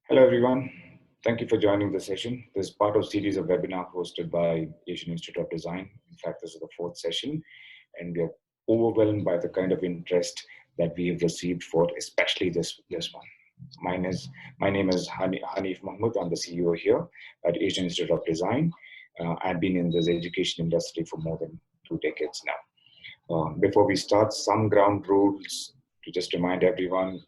Hello, everyone. Thank you for joining the session. This is part of series of webinar hosted by Asian Institute of Design. In fact, this is the fourth session, and we are overwhelmed by the kind of interest that we have received for especially this one. My name is Hanif Mahmood. I'm the CEO here at Asian Institute of Design. I've been in this education industry for more than 2 decades now. Before we start, some ground rules to just remind everyone,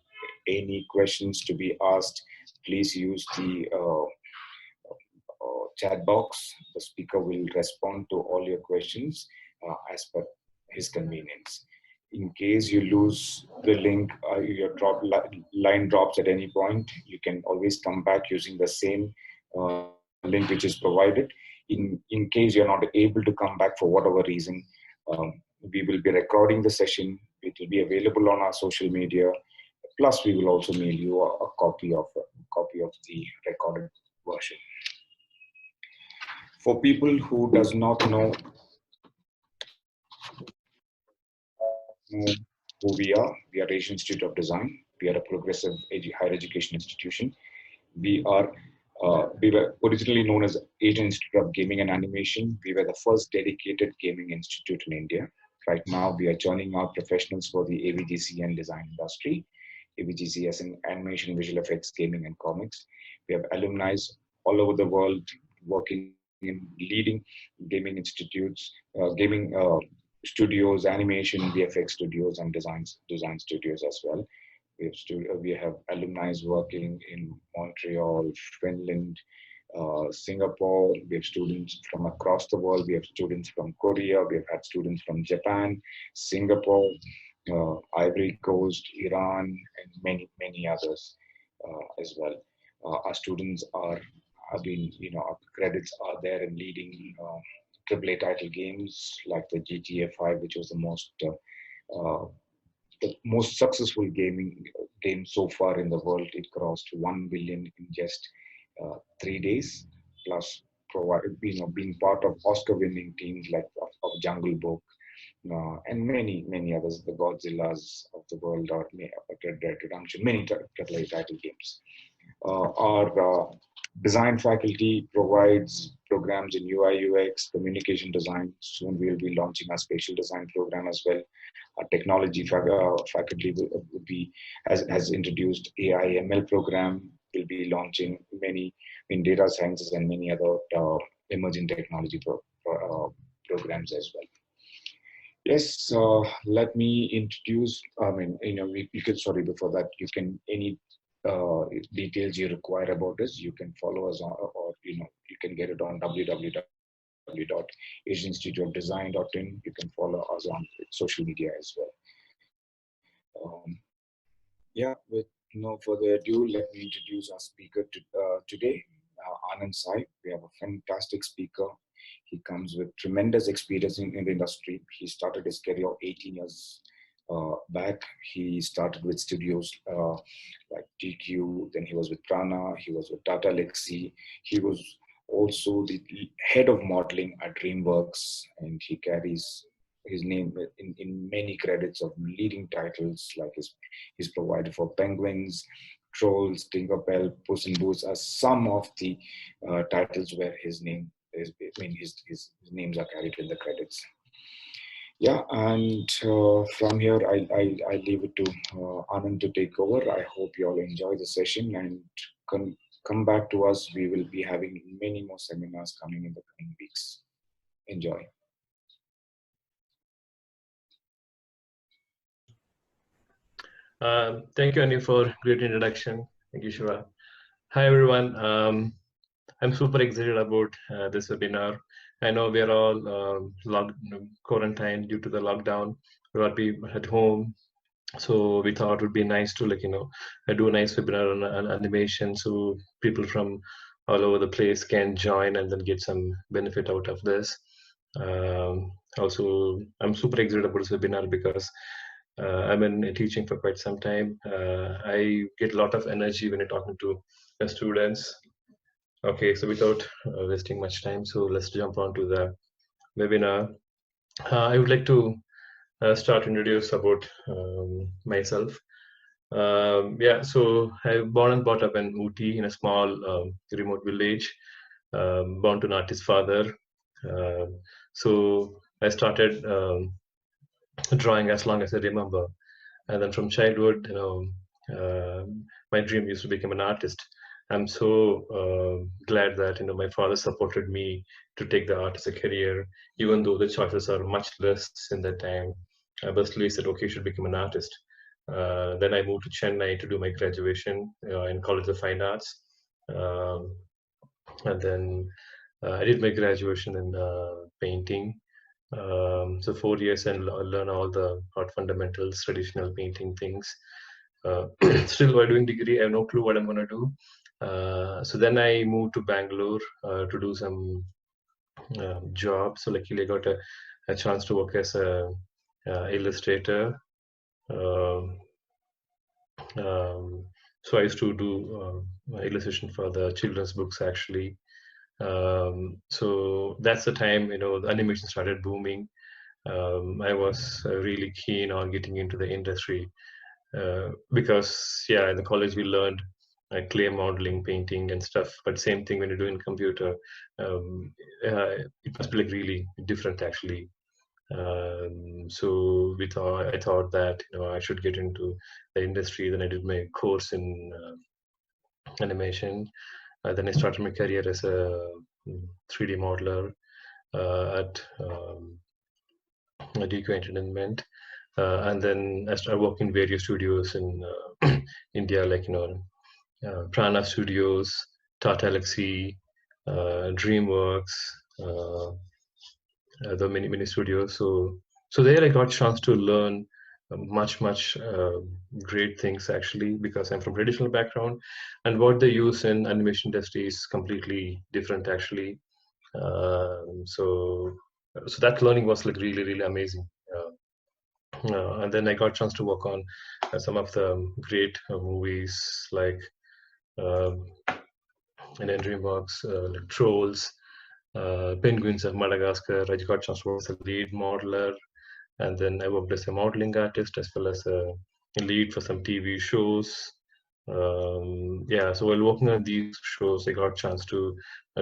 any questions to be asked, please use the chat box. The speaker will respond to all your questions as per his convenience. In case you lose the link, your line drops at any point, you can always come back using the same link which is provided. In case you're not able to come back for whatever reason, we will be recording the session. It will be available on our social media. Plus, we will also mail you a copy of the recorded version. For people who does not know who we are Asian Institute of Design. We are a progressive higher education institution. We were originally known as Asian Institute of Gaming and Animation. We were the first dedicated gaming institute in India. Right now, we are joining our professionals for the AVGC and design industry. AVGC as in animation, visual effects, gaming, and comics. We have alumni all over the world working in leading gaming institutes, gaming studios, animation, VFX studios, and design studios as well. We have alumni working in Montreal, Finland, Singapore. We have students from across the world. We have students from Korea. We have had students from Japan, Singapore, Ivory Coast, Iran, and many others as well. Our students our credits are there in leading AAA title games like the GTA 5, which was the most successful game so far in the world. It crossed 1 billion in just 3 days. Plus, being part of Oscar-winning teams like of Jungle Book and many others, the Godzillas of the world, or Red Dead Redemption, many AAA title games. Our design faculty provides programs in UI, UX, communication design. Soon we'll be launching our spatial design program as well. Our technology faculty has introduced AI ML program. We'll be launching many in data sciences and many other emerging technology programs as well. Yes, let me introduce. Before that, you can any details you require about us, you can follow us on, or you can get it on www.asianinstituteofdesign.in. You can follow us on social media as well. With no further ado, let me introduce our speaker today, Anandhasai. We have a fantastic speaker. He comes with tremendous experience in the industry. He started his career 18 years back. He started with studios like TQ, then he was with Prana, he was with Tata Lexi. He was also the head of modeling at DreamWorks, and he carries his name in many credits of leading titles, like he's provided for Penguins, Trolls, Tinkerbell, Puss and Boots as some of the titles where his names are carried in the credits. Yeah, and from here, I leave it to Anand to take over. I hope you all enjoy the session and come back to us. We will be having many more seminars coming in the coming weeks. Enjoy. Thank you, Annie, for great introduction. Thank you, Shiva. Hi, everyone. I'm super excited about this webinar. I know we are all quarantined due to the lockdown. We'll all be at home. So we thought it would be nice to do a nice webinar on animation, so people from all over the place can join and then get some benefit out of this. Also, I'm super excited about this webinar because I've been teaching for quite some time. I get a lot of energy when I'm talking to the students. Okay, so without wasting much time, so let's jump on to the webinar. I would like to start introduce about myself. Yeah, so I born and brought up in Ooty in a small remote village, born to an artist father. So I started drawing as long as I remember. And then from childhood, my dream used to become an artist. I'm so glad that my father supported me to take the art as a career, even though the choices are much less in that time. But still, he said, "Okay, you should become an artist." Then I moved to Chennai to do my graduation in College of Fine Arts, um, and then I did my graduation in painting. So 4 years and learn all the art fundamentals, traditional painting things. Uh, Still, while doing degree, I have no clue what I'm gonna do. So then I moved to Bangalore to do some job. So luckily, I got a chance to work as a illustrator. Um, so I used to do illustration for the children's books actually. So that's the time the animation started booming. I was really keen on getting into the industry because yeah, in the college we learned clay modeling, painting, and stuff. But same thing when you're doing computer, it must be like really different actually. So I thought that I should get into the industry. Then I did my course in animation. Then I started my career as a 3D modeler at DQ Entertainment. And then I started working in various studios in India, like Prana Studios, Tata Alexi, DreamWorks, the many studios. So there I got chance to learn much great things actually, because I'm from traditional background, and what they use in animation industry is completely different actually. So that learning was like really amazing. And then I got a chance to work on some of the great movies like um, in DreamWorks, like Trolls, Penguins of Madagascar. I got a chance to work as a lead modeler, and then I worked as a modeling artist as well as a lead for some TV shows. Yeah, so while working on these shows, I got a chance to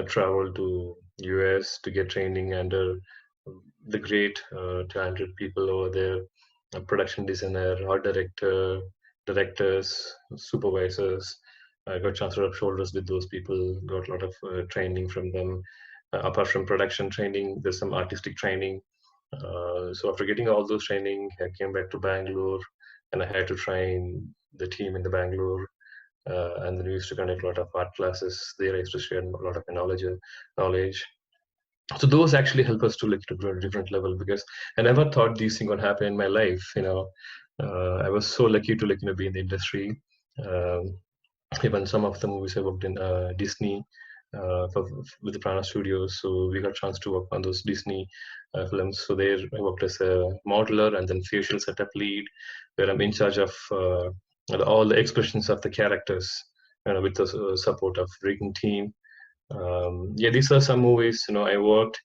travel to US to get training under the great talented people over there, a production designer, art director, directors, supervisors. I got a chance to rub shoulders with those people, got a lot of training from them. Apart from production training, there's some artistic training. So after getting all those training, I came back to Bangalore and I had to train the team in the Bangalore. And then we used to conduct a lot of art classes there. I used to share a lot of knowledge. So those actually help us to like to grow at a different level, because I never thought these things would happen in my life. I was so lucky to like be in the industry. Um, Even some of the movies I worked in Disney with the Prana Studios, so we got a chance to work on those Disney films. So there I worked as a modeler and then facial setup lead, where I'm in charge of all the expressions of the characters, with the support of rigging team. Yeah, these are some movies I worked,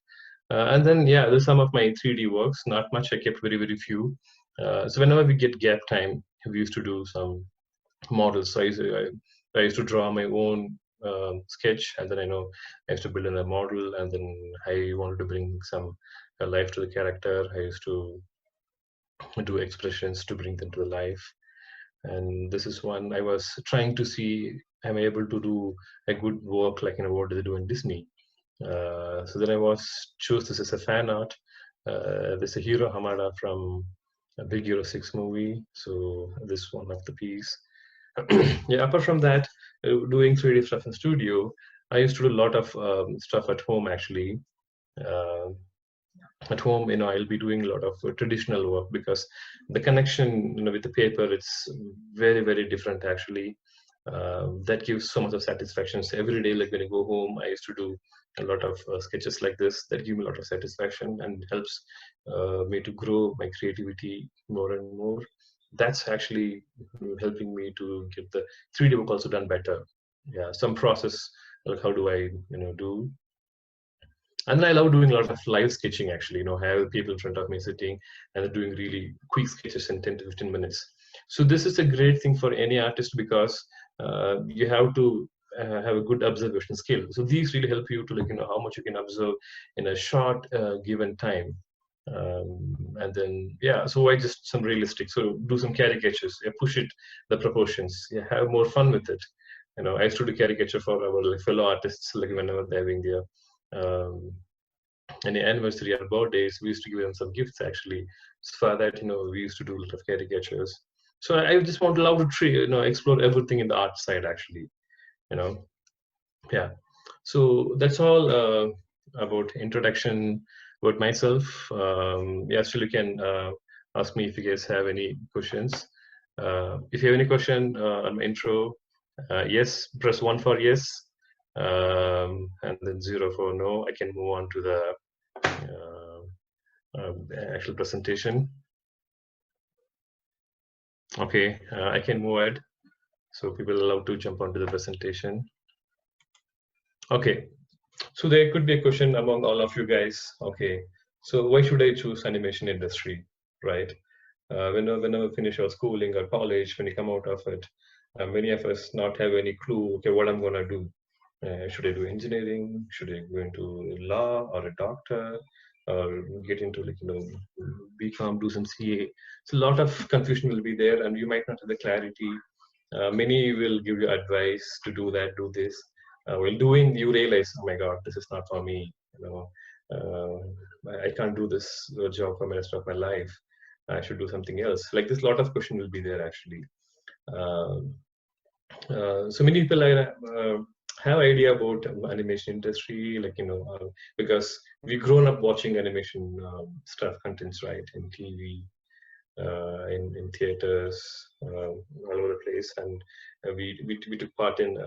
and then yeah, there's some of my 3D works. Not much. I kept very few. So whenever we get gap time, we used to do some models. So I used to draw my own sketch, and then I used to build in a model, and then I wanted to bring some life to the character. I used to do expressions to bring them to the life. And this is one I was trying to see, am I able to do a good work like what do they do in Disney. So then I was chose this as a fan art. There's a Hiro Hamada from a Big Hero 6 movie. So this one of the piece. Yeah, apart from that, doing 3D stuff in studio, I used to do a lot of stuff at home actually. Uh, at home, I'll be doing a lot of traditional work, because the connection, with the paper, it's very different actually. That gives so much of satisfaction. So every day, like when I go home, I used to do a lot of sketches like this that give me a lot of satisfaction and helps me to grow my creativity more and more. That's actually helping me to get the 3D work also done better. Yeah, some process, like how do I do. And then I love doing a lot of live sketching actually, have people in front of me sitting and doing really quick sketches in 10 to 15 minutes. So this is a great thing for any artist because you have to have a good observation skill. So these really help you to how much you can observe in a short given time. And then yeah, so why just some realistic? So do some caricatures, yeah, push it the proportions, yeah, have more fun with it. I used to do caricature for our fellow artists, whenever they're having their any anniversary or birthdays, we used to give them some gifts actually. So for that, we used to do a lot of caricatures. So I just want to love to explore everything in the art side actually. you know yeah, so that's all about introduction about myself. Yeah, still you can ask me if you guys have any questions. If you have any question on my intro, yes, press 1 for yes, and then 0 for no. I can move on to the actual presentation. Okay, I can move ahead. So people are allowed to jump onto the presentation. Okay, so there could be a question among all of you guys. Okay, so why should I choose animation industry, right? Whenever we finish our schooling or college, when you come out of it, many of us not have any clue, okay, what I'm gonna do. Should I do engineering? Should I go into law or a doctor? Or get into BCom, do some CA? So a lot of confusion will be there, and you might not have the clarity. Many will give you advice to do that, do this. While doing, you realize, oh my God, this is not for me. I can't do this job for the rest of my life. I should do something else. Like this, lot of question will be there actually. So many people have idea about animation industry, because we've grown up watching animation stuff, contents, right, in TV, in theaters, all over the place, and we took part in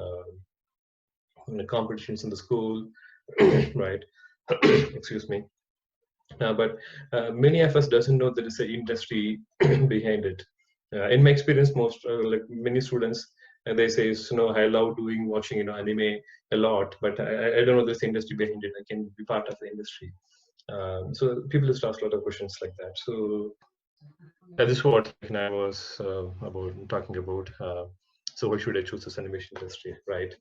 the competitions in the school, right? Excuse me. But many of us doesn't know there is an industry behind it. In my experience, most many students they say, I love watching anime a lot, but I don't know this industry behind it. I can be part of the industry. So people just ask a lot of questions like that. So this is what I was about talking about. So why should I choose this animation industry, right?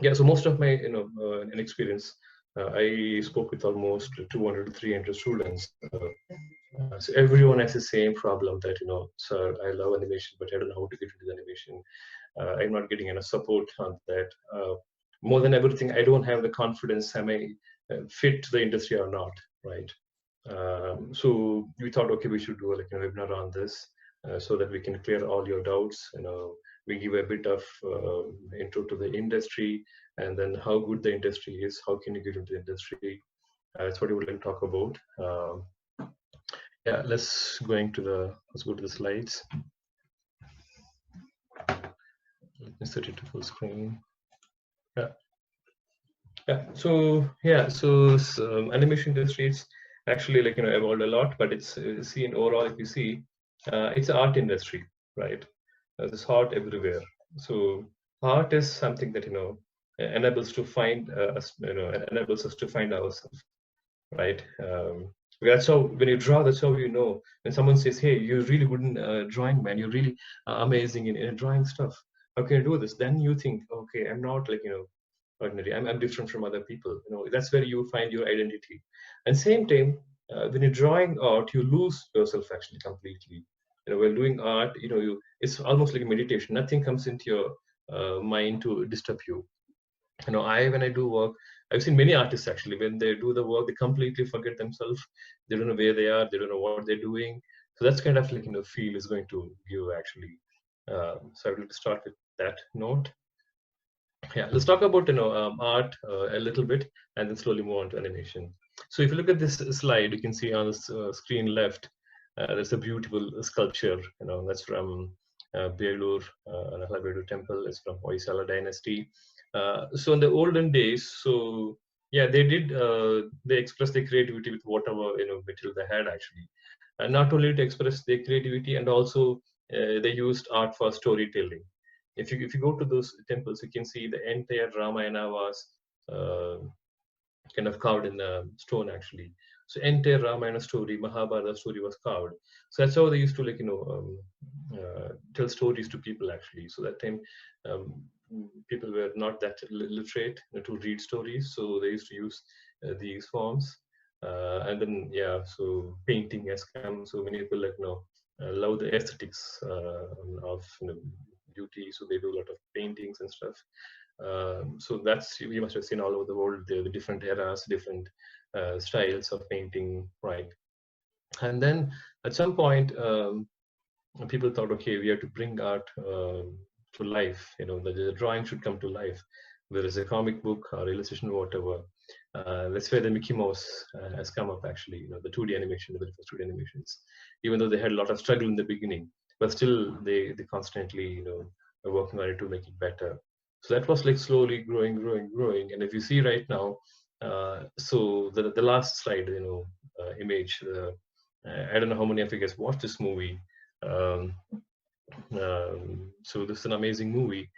Yeah, so most of my in experience, I spoke with almost 200 to 300 students. So everyone has the same problem that sir, I love animation, but I don't know how to get into the animation. I'm not getting enough support on that. More than everything, I don't have the confidence. Am I fit to the industry or not, right? So we thought, okay, we should do a webinar on this so that we can clear all your doubts. We give a bit of intro to the industry, and then how good the industry is, how can you get into the industry. That's what we would like to talk about. Yeah, let's go to the slides. Let me set it to full screen. So animation industry is actually evolved a lot, but it's seen overall, if you see, it's an art industry, right? There's art everywhere. So art is something that enables to find enables us to find ourselves, right? That's how when you draw, that's how when someone says, hey, you're really good in drawing, man, you're really amazing in drawing stuff, how can you do this? Then you think, okay, I'm not ordinary, I'm different from other people. That's where you find your identity. And same time, when you're drawing art, you lose yourself actually completely. While doing art, it's almost like a meditation. Nothing comes into your mind to disturb you. When I do work, I've seen many artists actually, when they do the work, they completely forget themselves. They don't know where they are. They don't know what they're doing. So that's kind of feel is going to give actually. So I will start with that note. Yeah, let's talk about art a little bit, and then slowly move on to animation. So if you look at this slide, you can see on the screen left, there's a beautiful sculpture. That's from Belur, Belur temple. It's from Hoysala dynasty. So in the olden days, so yeah, they expressed their creativity with whatever material they had actually, and not only to express their creativity, and also they used art for storytelling. If you go to those temples, you can see the entire Ramayana was kind of carved in stone actually. So entire Ramayana story, Mahabharata story was carved. So that's how they used to tell stories to people actually. So that time um, people were not that literate to read stories, so they used to use these forms. And then yeah, so painting has come. So many people love the aesthetics of beauty, so they do a lot of paintings and stuff. So that's, you must have seen all over the world the different eras, different styles of painting, right? And then at some point, people thought, okay, we have to bring art to life. The drawing should come to life. There is a comic book or illustration, whatever. That's where the Mickey Mouse has come up. Actually, the 2D animation, the very first 2D animations. Even though they had a lot of struggle in the beginning, but still they constantly are working on it to make it better. So that was like slowly growing, growing, growing. And if you see right now, so the last slide, image. I don't know how many of you guys watched this movie. Um, so this is an amazing movie.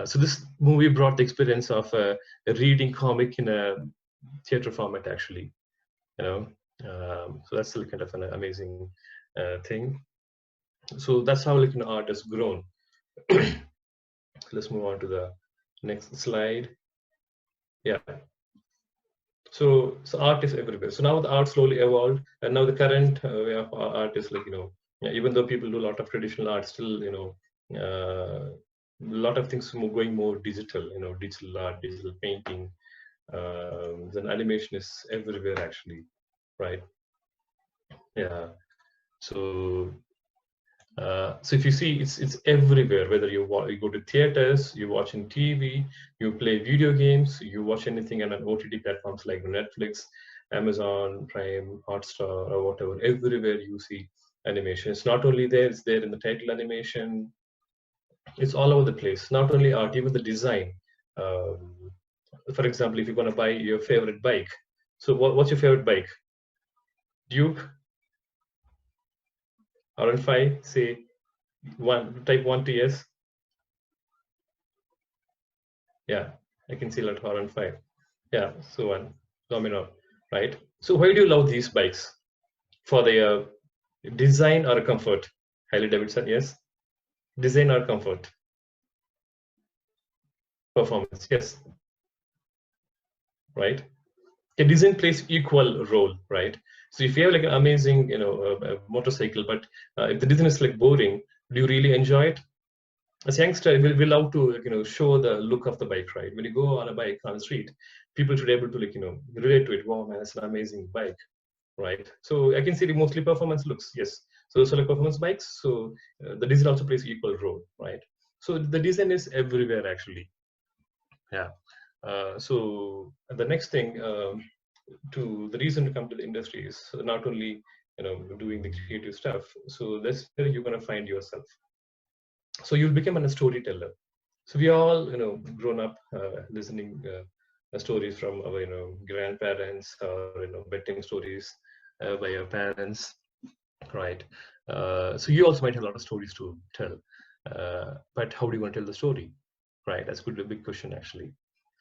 So this movie brought the experience of a reading comic in a theater format, actually. So that's kind of an amazing thing. So that's how art has grown. Let's move on to the next slide. Yeah. So art is everywhere. So now the art slowly evolved, and now the current way of art is even though people do a lot of traditional art, still a lot of things going more digital. Digital art, digital painting, then animation is everywhere actually, right? Yeah. So so if you see, it's everywhere. Whether you go to theaters, you're watching TV, you play video games, you watch anything on an OTT platforms like Netflix, Amazon Prime, Hotstar, or whatever. Everywhere you see animation. It's not only there; it's there in the title animation. It's all over the place. Not only art, even the design. For example, if you're going to buy your favorite bike, so what's your favorite bike? Duke, R15, say type 1 TS. Yeah, I can see like R15. Yeah, so on. Domino, right? So why do you love these bikes? For the design or comfort? Harley Davidson, yes. Design or comfort? Performance, yes. Right? The design plays equal role, right? So if you have like an amazing, motorcycle, but if the design is like boring, do you really enjoy it? As youngster, we love to show the look of the bike, right? When you go on a bike on the street, people should be able to relate to it. Wow, man, it's an amazing bike, right? So I can see the mostly performance looks, yes. So those are like performance bikes. So the design also plays equal role, right? So the design is everywhere actually. Yeah. So the next thing, to the reason to come to the industry is not only doing the creative stuff. So that's where you're going to find yourself. So you'll become a storyteller. So we all grown up listening stories from our grandparents, or bedtime stories by our parents, right? So you also might have a lot of stories to tell, but how do you want to tell the story, right? That's a big question actually.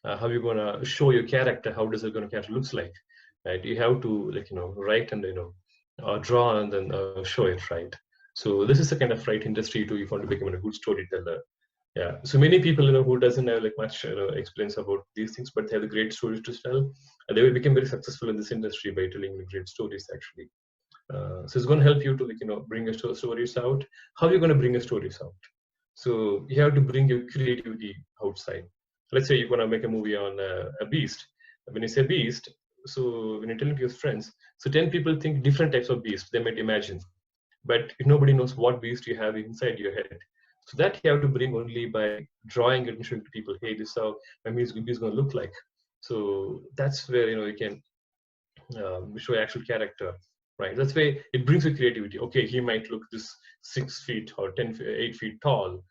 How are you going to show your character? How does a character looks like, right? You have to write and draw and then show it, right? So this is the kind of right industry too if you want to become a good storyteller. Yeah, so many people who doesn't have like much experience about these things, but they have the great stories to tell, and they will become very successful in this industry by telling the great stories actually. So it's going to help you to bring your stories out. How are you going to bring your stories out? So you have to bring your creativity outside. Let's say you're going to make a movie on a beast. When you say beast, so when you're telling to your friends, so 10 people think different types of beast they might imagine, but if nobody knows what beast you have inside your head, so that you have to bring only by drawing it and showing to people, hey, this is how my beast is going to look like. So that's where you can show actual character, right? That's why it brings you creativity. Okay, he might look this 6 feet or 8 feet tall.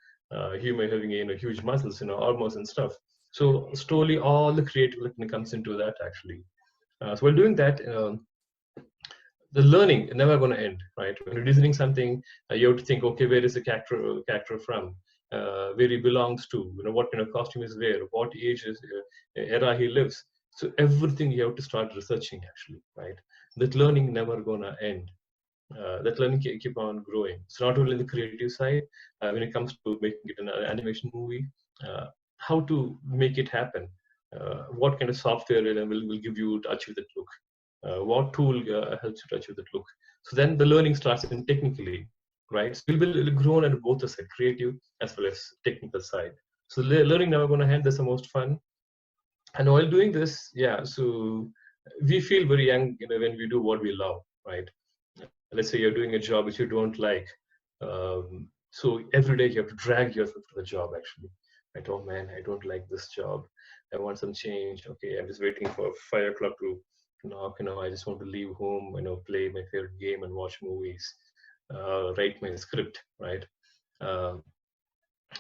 He might having huge muscles, arms and stuff. So slowly, all the creativity comes into that actually. So while doing that, the learning is never going to end, right? When you're designing something, you have to think, okay, where is the character from? Where he belongs to? What kind of costume is where? What age is era he lives? So everything you have to start researching actually, right? That learning never gonna end. That learning keep on growing. So not only the creative side, when it comes to making it an animation movie, uh, how to make it happen, what kind of software will give you to achieve that look, what tool helps you to achieve that look. So then the learning starts in technically, right? So you'll be grown at both the side, creative as well as technical side. So learning never going to end. That's the most fun. And while doing this, yeah, so we feel very young, when we do what we love, right? Let's say you're doing a job which you don't like. So every day you have to drag yourself to the job actually. Right? Oh man, I don't like this job. I want some change. Okay, I'm just waiting for 5 o'clock to knock. I just want to leave home, play my favorite game and watch movies, write my script, right? Uh,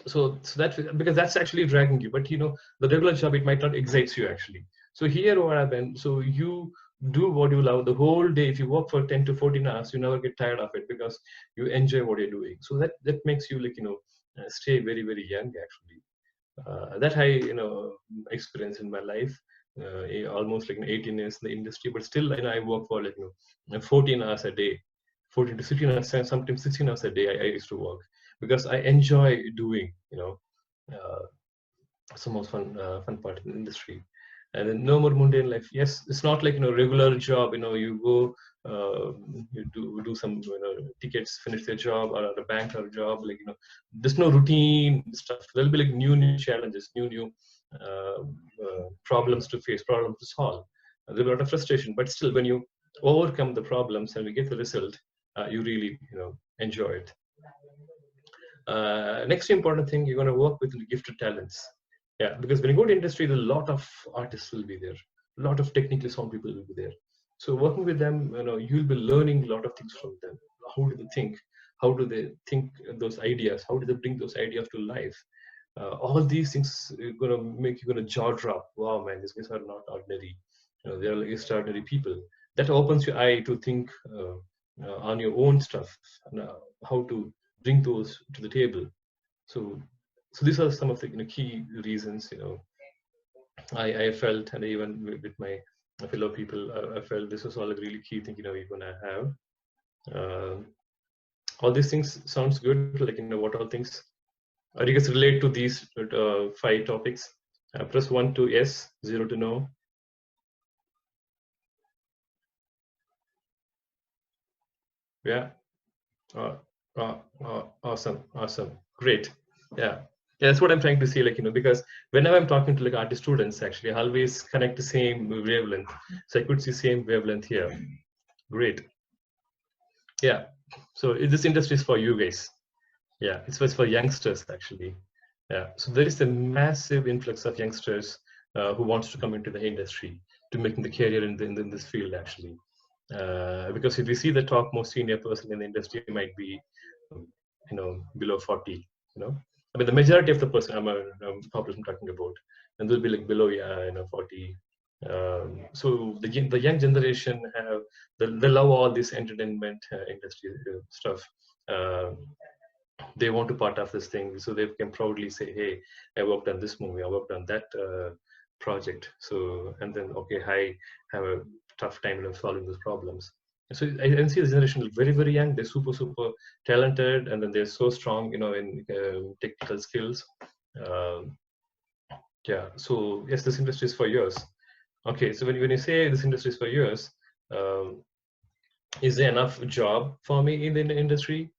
so that, because that's actually dragging you, but the regular job, it might not excite you actually. So here what happened, so you do what you love the whole day. If you work for 10 to 14 hours, you never get tired of it because you enjoy what you're doing. So that makes you stay very, very young actually. That I experience in my life, almost 18 years in the industry, but still I work for 14 hours a day, 14 to 16 hours, sometimes 16 hours a day. I used to work because I enjoy doing uh, some most fun part in the industry. And then no more mundane life. Yes, it's not like regular job. You go, you do some tickets, finish their job, or a bank or job. There's no routine stuff. There'll be new challenges, new problems to face, problems to solve. There'll be a lot of frustration, but still, when you overcome the problems and we get the result, you really enjoy it. Next important thing, you're going to work with gifted talents. Yeah, because when you go to industry, a lot of artists will be there, a lot of technically sound people will be there. So working with them, you'll be learning a lot of things from them. How do they think? How do they think those ideas? How do they bring those ideas to life? All these things are gonna make you gonna jaw drop. Wow, man, these guys are not ordinary. They are extraordinary people. That opens your eye to think on your own stuff, and, how to bring those to the table. So these are some of the key reasons I felt, and even with my fellow people, I felt this was all a really key thing you're gonna have. All these things sounds good. What all things are you guys relate to these 5 topics? Press 1 to yes, 0 to no. Yeah. Awesome. Great. Yeah. Yeah, that's what I'm trying to see, because whenever I'm talking to artist students, actually, I always connect the same wavelength. So I could see same wavelength here. Great. Yeah. So this industry is for you guys. Yeah, it's for youngsters actually. Yeah. So there is a massive influx of youngsters who wants to come into the industry to making the career in this field actually. Because if you see the top most senior person in the industry might be below 40. I mean the majority of the person population I'm talking about, and they'll be below 40. So the young generation have they love all this entertainment industry stuff. They want to part of this thing, so they can proudly say, hey, I worked on this movie, I worked on that project. So, and then okay, I have a tough time solving those problems. So I can see the generation very, very young. They're super talented, and then they're so strong in technical skills. Yeah, so yes, this industry is for years. Okay, so when you say this industry is for years, is there enough job for me in the industry?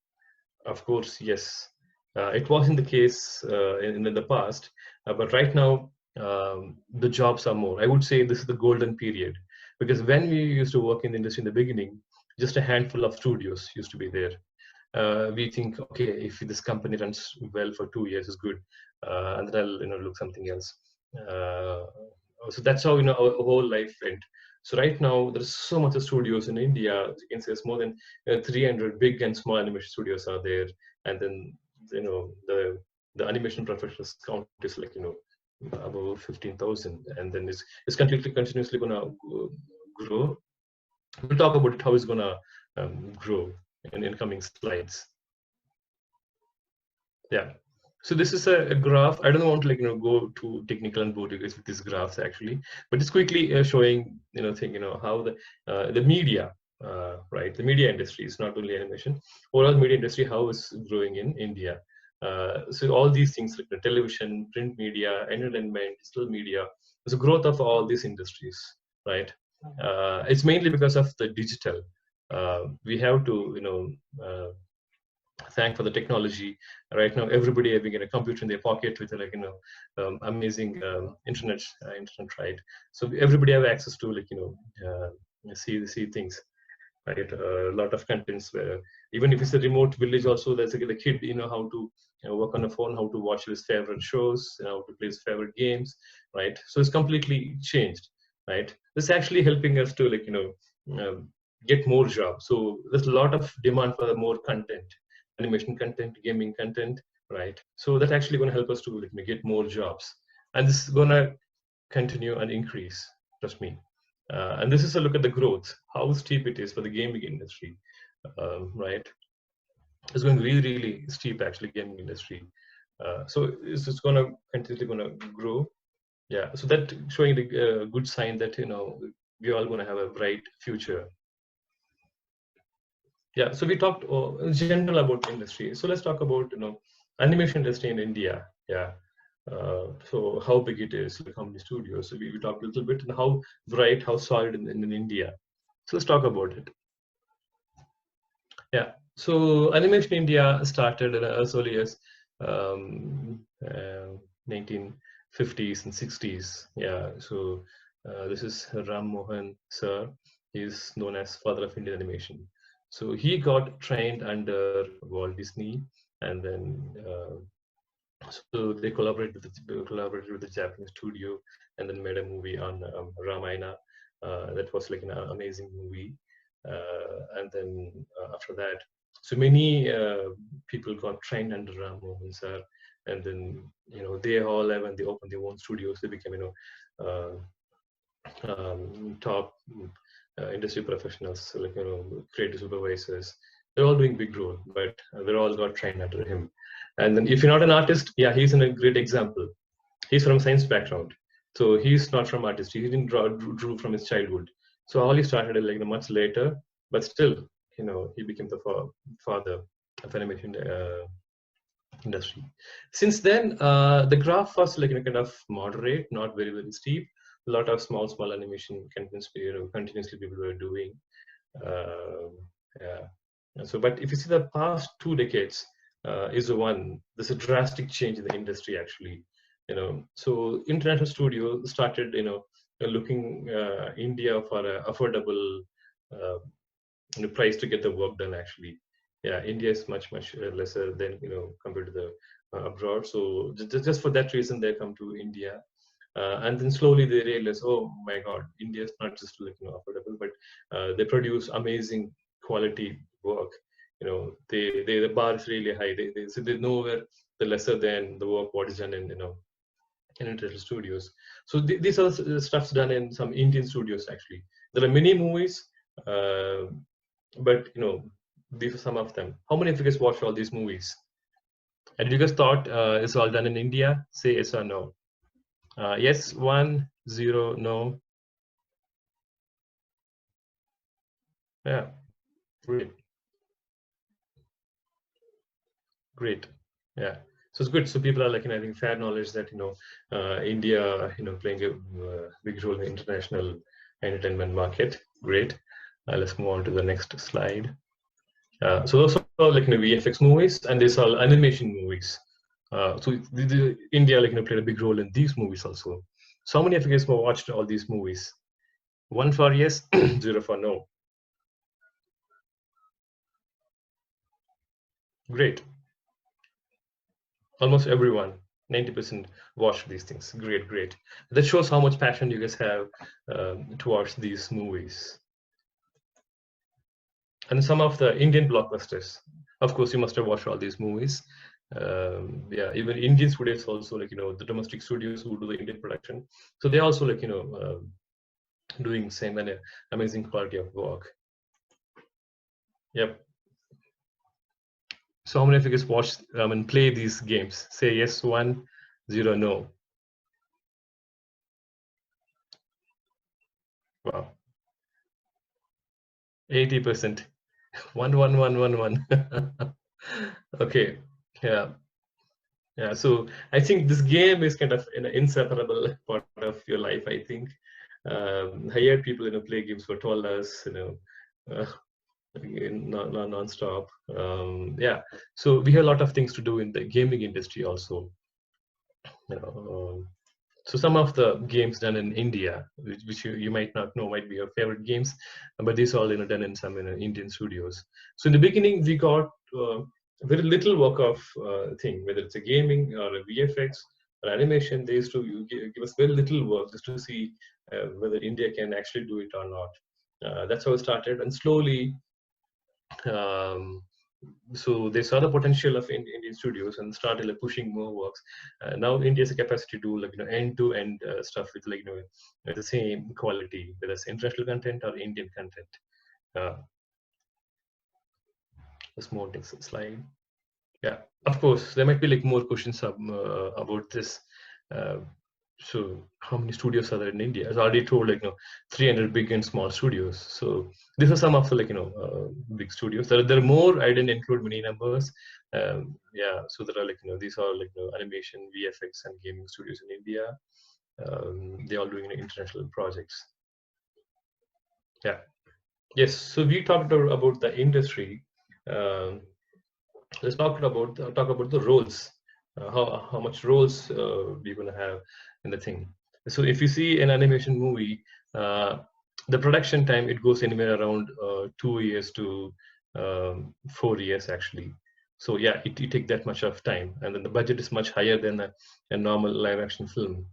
Of course, yes. It wasn't the case in the past, but right now the jobs are more. I would say this is the golden period, because when we used to work in the industry in the beginning, just a handful of studios used to be there. We think, okay, if this company runs well for 2 years, is good, and then I'll look something else. So that's how our whole life went. So right now there's so much of studios in India. You can say it's more than 300 big and small animation studios are there, and then the animation professionals count is above 15,000, and then it's continuously gonna grow. We'll talk about it, how it's gonna grow in coming slides. Yeah. So this is a graph. I don't want to go too technical and bore you guys with these graphs actually, but it's quickly showing how the media, right? The media industry is not only animation. Overall media industry, how is growing in India. So all these things like the television, print media, entertainment, digital media, there's a growth of all these industries, right? It's mainly because of the digital. We have to thank for the technology. Right now everybody having a computer in their pocket with amazing internet, right? So everybody have access to see things, right? A lot of contents where even if it's a remote village also, there's the kid how to work on a phone, how to watch his favorite shows, how to play his favorite games, right? So it's completely changed, right? This is actually helping us to get more jobs. So there's a lot of demand for more content, animation content, gaming content, right? So that's actually going to help us to get more jobs, and this is going to continue and increase, trust me. And this is a look at the growth, how steep it is for the gaming industry, right? It's going really, really steep actually, gaming industry. So it's going to continually going to grow. Yeah, so that showing the good sign that we're all going to have a bright future. Yeah, so we talked in general about industry. So let's talk about animation industry in India. Yeah, so how big it is, like how many studios. So we talked a little bit and how bright, how solid in India. So let's talk about it. Yeah, so animation India started as early as 1950s and 60s. Yeah, so this is Ram Mohan sir. He's known as father of Indian animation. So he got trained under Walt Disney, and then so they collaborated with the Japanese studio, and then made a movie on Ramayana. That was like an amazing movie. And then after that, so many people got trained under Ram Mohan sir, and then they all have, when they opened their own studios, they became top industry professionals, like creative supervisors. They're all doing big role, but they're all got trained under him. And then if you're not an artist, yeah, he's a great example. He's from science background, so he's not from artistry. He didn't drew from his childhood. So all he started like much later, but still, he became the father of animation industry. Since then, the graph was like kind of moderate, not very steep. A lot of small animation continuously people were doing. Yeah. So, but if you see the past 2 decades, is the one. There's a drastic change in the industry actually. So international studio started looking India for a affordable price to get the work done actually. Yeah, India is much lesser than compared to the abroad. So just for that reason they come to India. And then slowly they realize, oh my God, India is not just like affordable, but they produce amazing quality work. The bar is really high. So they know where the lesser than the work what is done in in international studios. So these are the stuffs done in some Indian studios actually. There are many movies, but these are some of them. How many of you guys watch all these movies? And you guys thought it's all done in India? Say yes or no. Yes, 1, 0, no. Yeah, great, great. Yeah, so it's good. So people are like having fair knowledge that India playing a big role in the international entertainment market. Great. Let's move on to the next slide. So those are like VFX movies, and these are animation movies. So India played a big role in these movies also. So how many of you guys have watched all these movies? 1 for yes, 0 for no. Great. Almost everyone, 90% watched these things. Great, great. That shows how much passion you guys have towards these movies. And some of the Indian blockbusters. Of course, you must have watched all these movies. Yeah, even Indian studios also, the domestic studios who do the Indian production. So they also doing same and amazing quality of work. Yep. So how many of you guys watch and play these games? Say yes, 1, 0, no. Wow, 80%. 1, 1, 1, 1, 1. Okay, yeah. Yeah, so I think this game is kind of an inseparable part of your life. I think I heard people, play games for 12 hours, non-stop. Yeah, so we have a lot of things to do in the gaming industry also. You know, so some of the games done in India, which you might not know, might be your favorite games, but these all done in some Indian studios. So in the beginning, we got very little work of thing, whether it's a gaming or a VFX or animation. They used to give us very little work just to see whether India can actually do it or not. That's how it started, and slowly um, so they saw the potential of Indian studios and started like pushing more works. Now India has a capacity to do like end-to-end stuff with like the same quality, whether it's international content or Indian content. Just more next slide. Yeah, of course there might be like more questions about this. So how many studios are there in India? As I already told, 300 big and small studios. So these are some of the big studios. There are more. I didn't include many numbers. Yeah, so there are these are animation, VFX, and gaming studios in India. They are doing international projects. Yeah. Yes. So we talked about the industry. Let's talk about the roles. How much roles we're gonna have in the thing. So if you see an animation movie, the production time, it goes anywhere around 2 years to 4 years actually. So yeah, it takes that much of time, and then the budget is much higher than a normal live action film.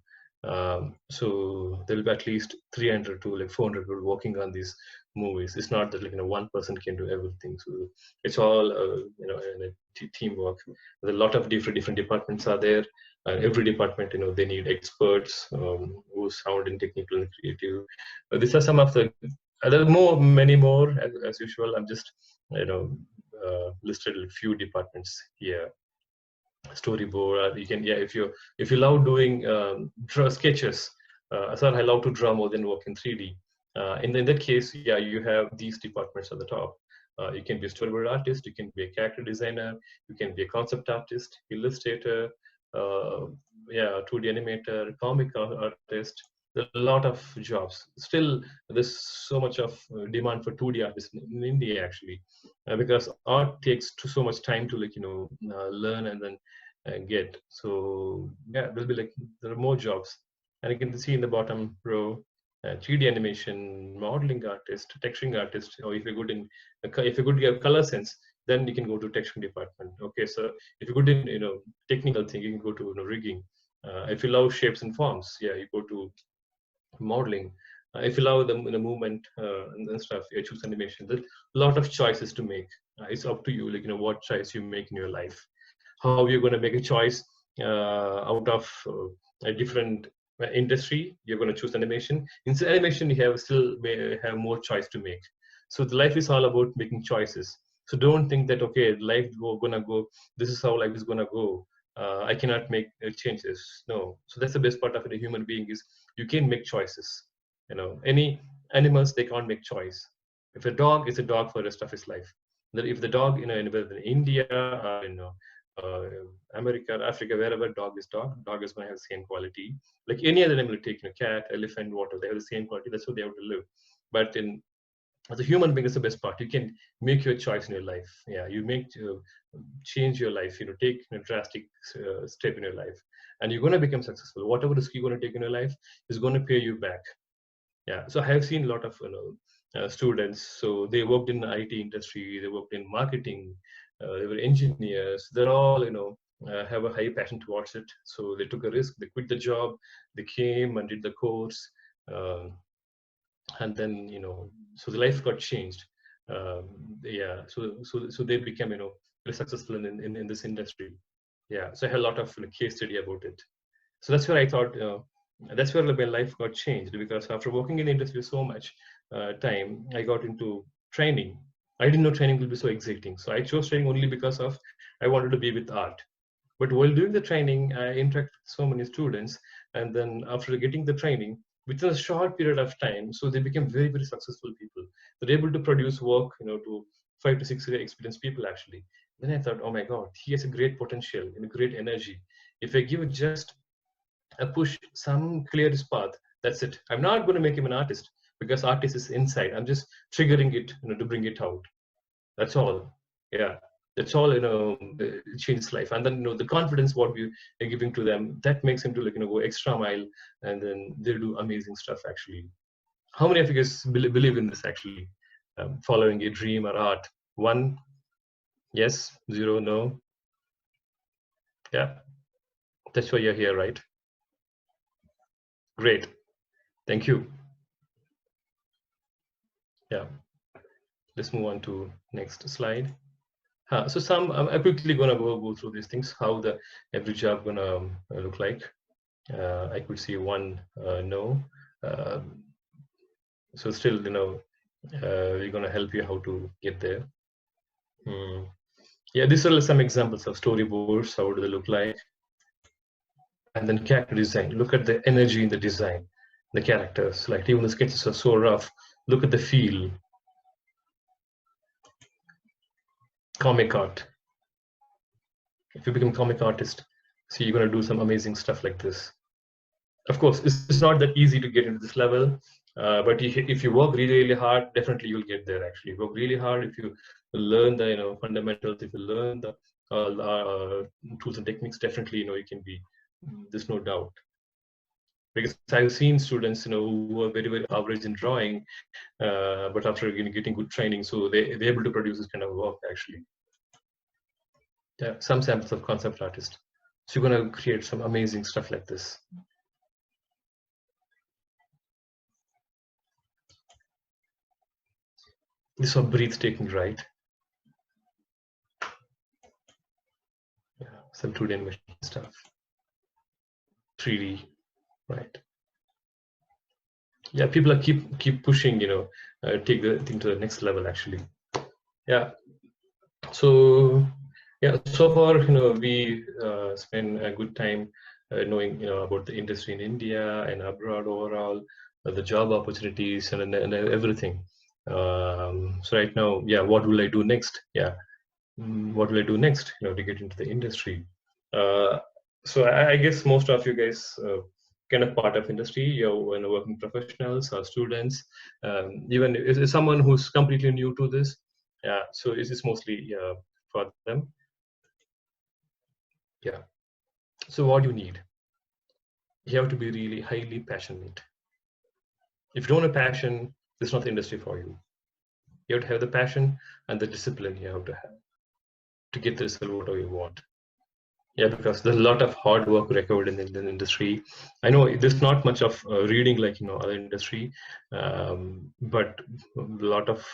So there will be at least 300 to 400 people working on these movies. It's not that one person can do everything. So it's all in a teamwork. There's a lot of different departments are there. Every department, they need experts who sound in technical and creative. These are some of the there are many more as usual. I'm just listed a few departments here. Storyboard, you can, yeah, if you love doing draw sketches, sir, I love to draw more than work in 3D. In that case, yeah, you have these departments at the top. You can be a storyboard artist, you can be a character designer, you can be a concept artist, illustrator, yeah, 2D animator, comic artist. There's a lot of jobs. Still, there's so much of demand for 2D artists in India actually, because art takes so much time to learn and then get. So yeah, there'll be there are more jobs, and you can see in the bottom row, 3D animation, modeling artist, texturing artist, or if you're good in if you're good at color sense, then you can go to texturing department. Okay, so if you're good in technical thing, you can go to rigging. If you love shapes and forms, yeah, you go to modeling. If you love the movement and stuff, you choose animation. There's a lot of choices to make. It's up to you, what choice you make in your life. How you're going to make a choice out of a different industry. You're going to choose animation. In animation, you have still have more choice to make. So the life is all about making choices. So don't think that okay, life gonna go. This is how life is gonna go. I cannot make changes. No. So that's the best part of it. A human being is you can make choices. Any animals, they can't make choice. If a dog is a dog for the rest of his life. That if the dog, whether in India or America, Africa, wherever dog is going to have the same quality. Like any other animal, take cat, elephant, water, they have the same quality. That's how they have to live. But as a human being, is the best part. You can make your choice in your life. Yeah, you make change your life. Take a drastic step in your life, and you're going to become successful. Whatever risk you're going to take in your life is going to pay you back. Yeah, so I have seen a lot of students. So they worked in the IT industry, they worked in marketing, they were engineers. They're all have a high passion towards it. So they took a risk. They quit the job. They came and did the course, and then so the life got changed. Yeah, so they became very successful in this industry. Yeah, so I had a lot of case study about it. So that's where I thought that's where my life got changed, because after working in the industry so much time, I got into training. I didn't know training will be so exciting. So I chose training only because of I wanted to be with art. But while doing the training, I interacted with so many students, and then after getting the training, within a short period of time, so they became very, very successful people. They're able to produce work, to 5 to 6 experienced people actually. Then I thought, oh my God, he has a great potential and a great energy. If I give just a push, some clear path, that's it. I'm not going to make him an artist because artist is inside. I'm just triggering it, to bring it out. That's all. Yeah, that's all. Changes life, and then the confidence what we are giving to them, that makes them to go extra mile, and then they do amazing stuff. Actually, how many of you guys believe in this? Actually, following a dream or art. One, yes. Zero, no. Yeah, that's why you're here, right? Great. Thank you. Yeah. Let's move on to next slide. So I'm quickly gonna go through these things, how the every job gonna look like. I could see one no. So still, we're gonna help you how to get there. Yeah, these are some examples of storyboards. How do they look like? And then character design. Look at the energy in the design, the characters. Like even the sketches are so rough. Look at the feel. Comic art. If you become a comic artist, so you're gonna do some amazing stuff like this. Of course, it's not that easy to get into this level, but if you work really, really hard, definitely you'll get there. Actually, work really hard. If you learn the fundamentals, if you learn the tools and techniques, definitely you can be. There's no doubt. Because I've seen students who are very, very average in drawing, but after getting good training, so they're able to produce this kind of work actually. Yeah, some samples of concept artist. So you're gonna create some amazing stuff like this. This was breathtaking, right? Yeah, some 2D animation stuff. 3D, right? Yeah, people are keep pushing, take the thing to the next level actually. Yeah. So yeah, so far we spend a good time knowing about the industry in India and abroad overall, the job opportunities and everything. So right now, yeah, what will I do next? Yeah, what will I do next? To get into the industry. So I guess most of you guys kind of part of industry. You're working professionals or students, even is someone who's completely new to this. Yeah, so it's mostly for them. Yeah. So what do you need? You have to be really highly passionate. If you don't have passion, it's not the industry for you. You have to have the passion and the discipline you have to get the result whatever you want. Yeah, because there's a lot of hard work required in the industry. I know there's not much of reading like other industry, but a lot of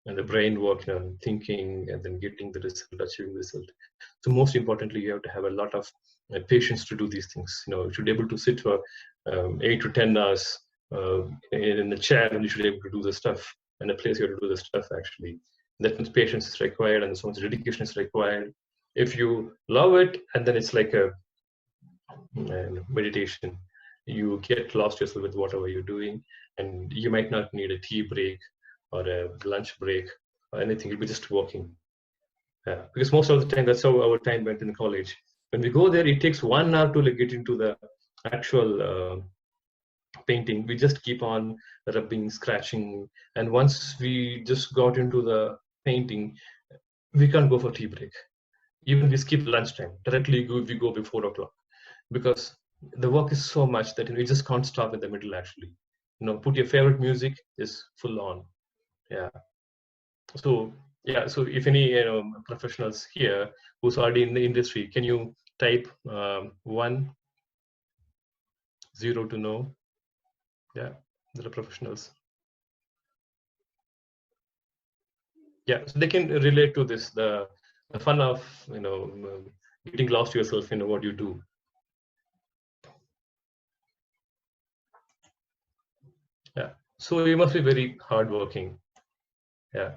and the brain work, thinking and then getting the result, achieving the result. So most importantly, you have to have a lot of patience to do these things. You should be able to sit for 8 to 10 hours in the chair, and you should be able to do the stuff. And the place you have to do the stuff actually. That means patience is required, and so much dedication is required. If you love it, and then it's like a meditation. You get lost yourself with whatever you're doing, and you might not need a tea break or a lunch break or anything. You'll be just walking. Because most of the time, that's how our time went in college. When we go there, it takes 1 hour to get into the actual painting. We just keep on rubbing, scratching, and once we just got into the painting, we can't go for tea break. Even we skip lunchtime. Directly we go before 4 o'clock, because the work is so much that we just can't stop in the middle actually. Put your favorite music, is full on. Yeah. So yeah, so if any professionals here who's already in the industry, can you type 1, 0 to know? Yeah, there are professionals. Yeah, so they can relate to this, the fun of getting lost yourself in what you do. Yeah, so you must be very hardworking. Yeah,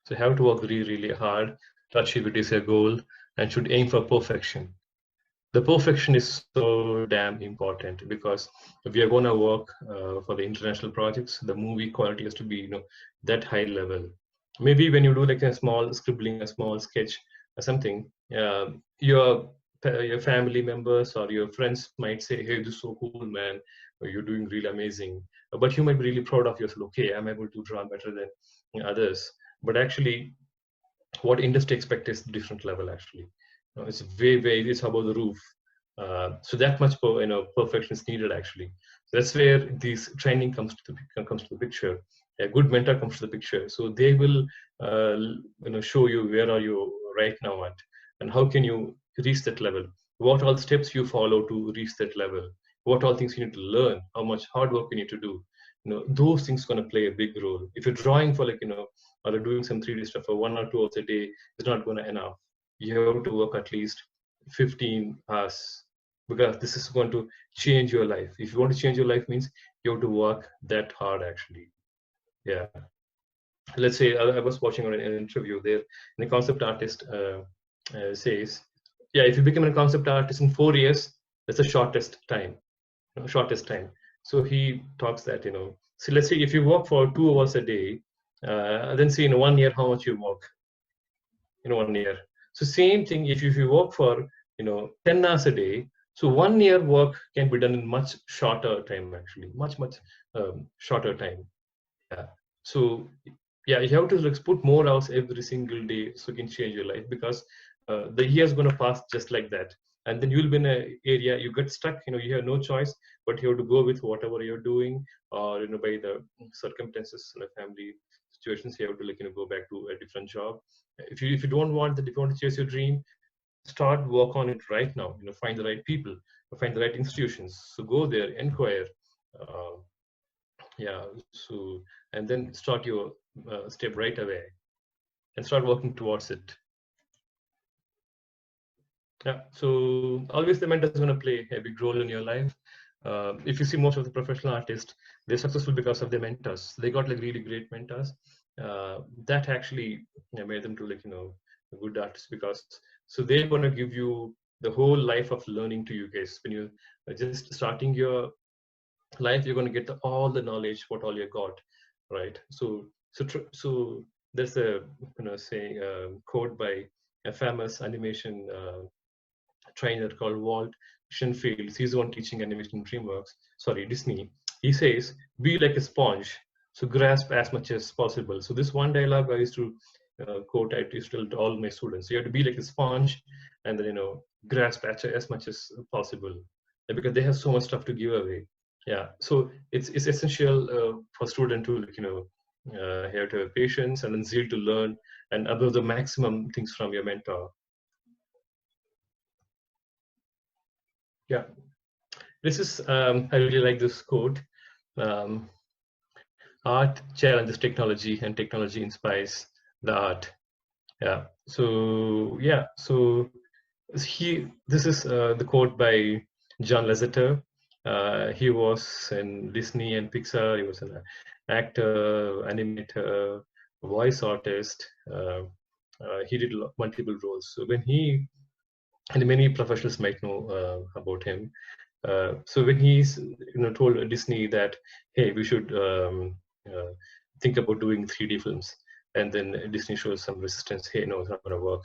so you have to work really, really hard. to achieve it is a goal and should aim for perfection. The perfection is so damn important because if we are going to work for the international projects, the movie quality has to be, that high level. Maybe when you do like a small scribbling, a small sketch or something, your family members or your friends might say, "Hey, this is so cool, man! You're doing really amazing." But you might be really proud of yourself. Okay, I'm able to draw better than others. But actually, what industry expects is different level actually. It's it's above the roof. So that much perfection is needed actually. So that's where this training comes to the picture. A good mentor comes to the picture. So they will show you where are you right now at, and how can you reach that level. What all steps you follow to reach that level. What all things you need to learn. How much hard work you need to do. Those things going to play a big role. If you're drawing for or doing some 3D stuff for 1 or 2 hours a day, is not going to enough. You have to work at least 15 hours because this is going to change your life. If you want to change your life, means you have to work that hard actually. Yeah. Let's say I was watching on an interview there, and the concept artist says, yeah, if you become a concept artist in 4 years, that's the shortest time. Shortest time. So he talks that, so let's say if you work for 2 hours a day, then see in 1 year how much you work in 1 year. So same thing if you work for 10 hours a day, so 1 year work can be done in much shorter time actually, much shorter time. Yeah. So yeah, you have to put more hours every single day so you can change your life because the year is going to pass just like that, and then you'll be in an area you get stuck. You have no choice, but you have to go with whatever you're doing, or by the circumstances and the family situations, you have to go back to a different job. If you don't want that, if you want to chase your dream, start work on it right now. Find the right people, find the right institutions. So go there, inquire. Uh, yeah. So and then start your step right away and start working towards it. Yeah. So always the mentor is going to play a big role in your life. If you see most of the professional artists, they're successful because of their mentors. They got really great mentors. That actually made them to good artists because so they're going to give you the whole life of learning to you guys. When you're just starting your life, you're going to get all the knowledge what all you got, right? So there's a saying quote by a famous animation trainer called Walt Shenfield. He's the one teaching animation in DreamWorks. Sorry, Disney. He says, "Be like a sponge, so grasp as much as possible." So this one dialogue I used to quote. I used to tell to all my students. You have to be like a sponge, and then grasp as much as possible, because they have so much stuff to give away. Yeah. So it's essential for student to have to have patience and then zeal to learn and absorb the maximum things from your mentor. Yeah. This is, I really like this quote. Art challenges technology and technology inspires the art. Yeah. So, yeah. So this is the quote by John Lasseter. He was in Disney and Pixar. He was an actor, animator, voice artist. He did multiple roles. So when he, and many professionals might know about him. So when he's told Disney that, hey, we should think about doing 3D films, and then Disney shows some resistance. Hey, no, it's not going to work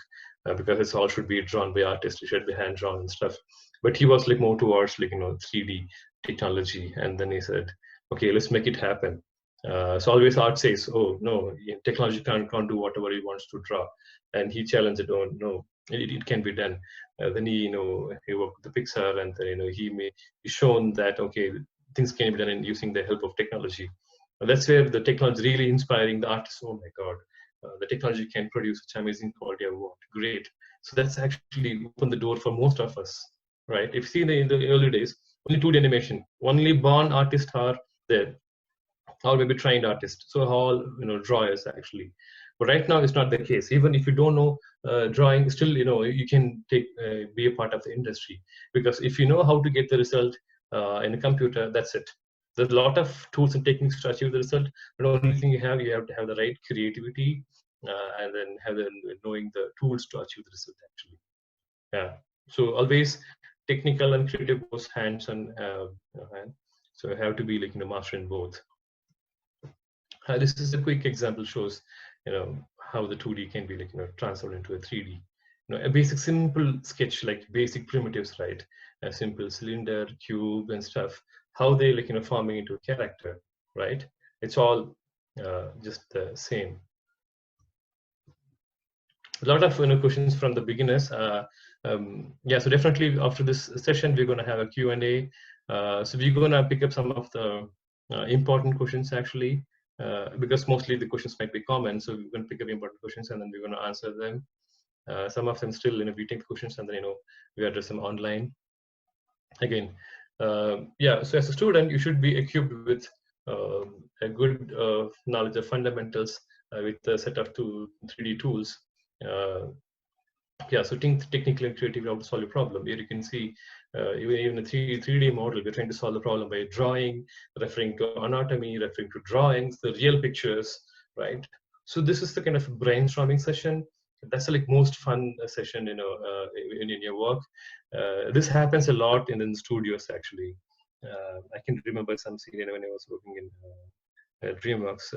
because it's all should be drawn by artists. It should be hand drawn and stuff. But he was more towards 3D technology, and then he said, okay, let's make it happen. So always art says, oh no, technology can't do whatever he wants to draw, and he challenged it. Oh no, it can be done. Then he worked with the Pixar, and then, he's shown that okay, things can be done in using the help of technology. And that's where the technology really inspiring the artists. Oh my God, the technology can produce such amazing quality of work. Great. So that's actually opened the door for most of us, right? If you see in the early days, only 2D animation, only born artists are there, or maybe trained artists. So all drawers actually. But right now it's not the case. Even if you don't know drawing, still you can be a part of the industry, because if you know how to get the result in a computer, that's it. There's a lot of tools and techniques to achieve the result. But the only thing you have to have the right creativity and then have them knowing the tools to achieve the result actually. Yeah. So always technical and creative goes hands on hand. So I have to be like master in both. This is a quick example, shows how the 2D can be like transferred into a 3D. A basic simple sketch, like basic primitives, right? A simple cylinder, cube, and stuff. How they like forming into a character, right? It's all just the same. A lot of questions from the beginners. Yeah, so definitely after this session we're going to have a Q&A. So we're going to pick up some of the important questions actually, because mostly the questions might be common. So we're going to pick up important questions and then we're going to answer them. Some of them still we take the questions and then we address them online. Again, yeah. So as a student, you should be equipped with a good knowledge of fundamentals with a set of 3D tools. Yeah, so think technically and creatively how to solve a problem. Here you can see even a 3D model, we're trying to solve the problem by drawing, referring to anatomy, referring to drawings, the real pictures, right? So this is the kind of brainstorming session. That's the most fun session, in your work. This happens a lot in the studios actually. I can remember some scene when I was working in DreamWorks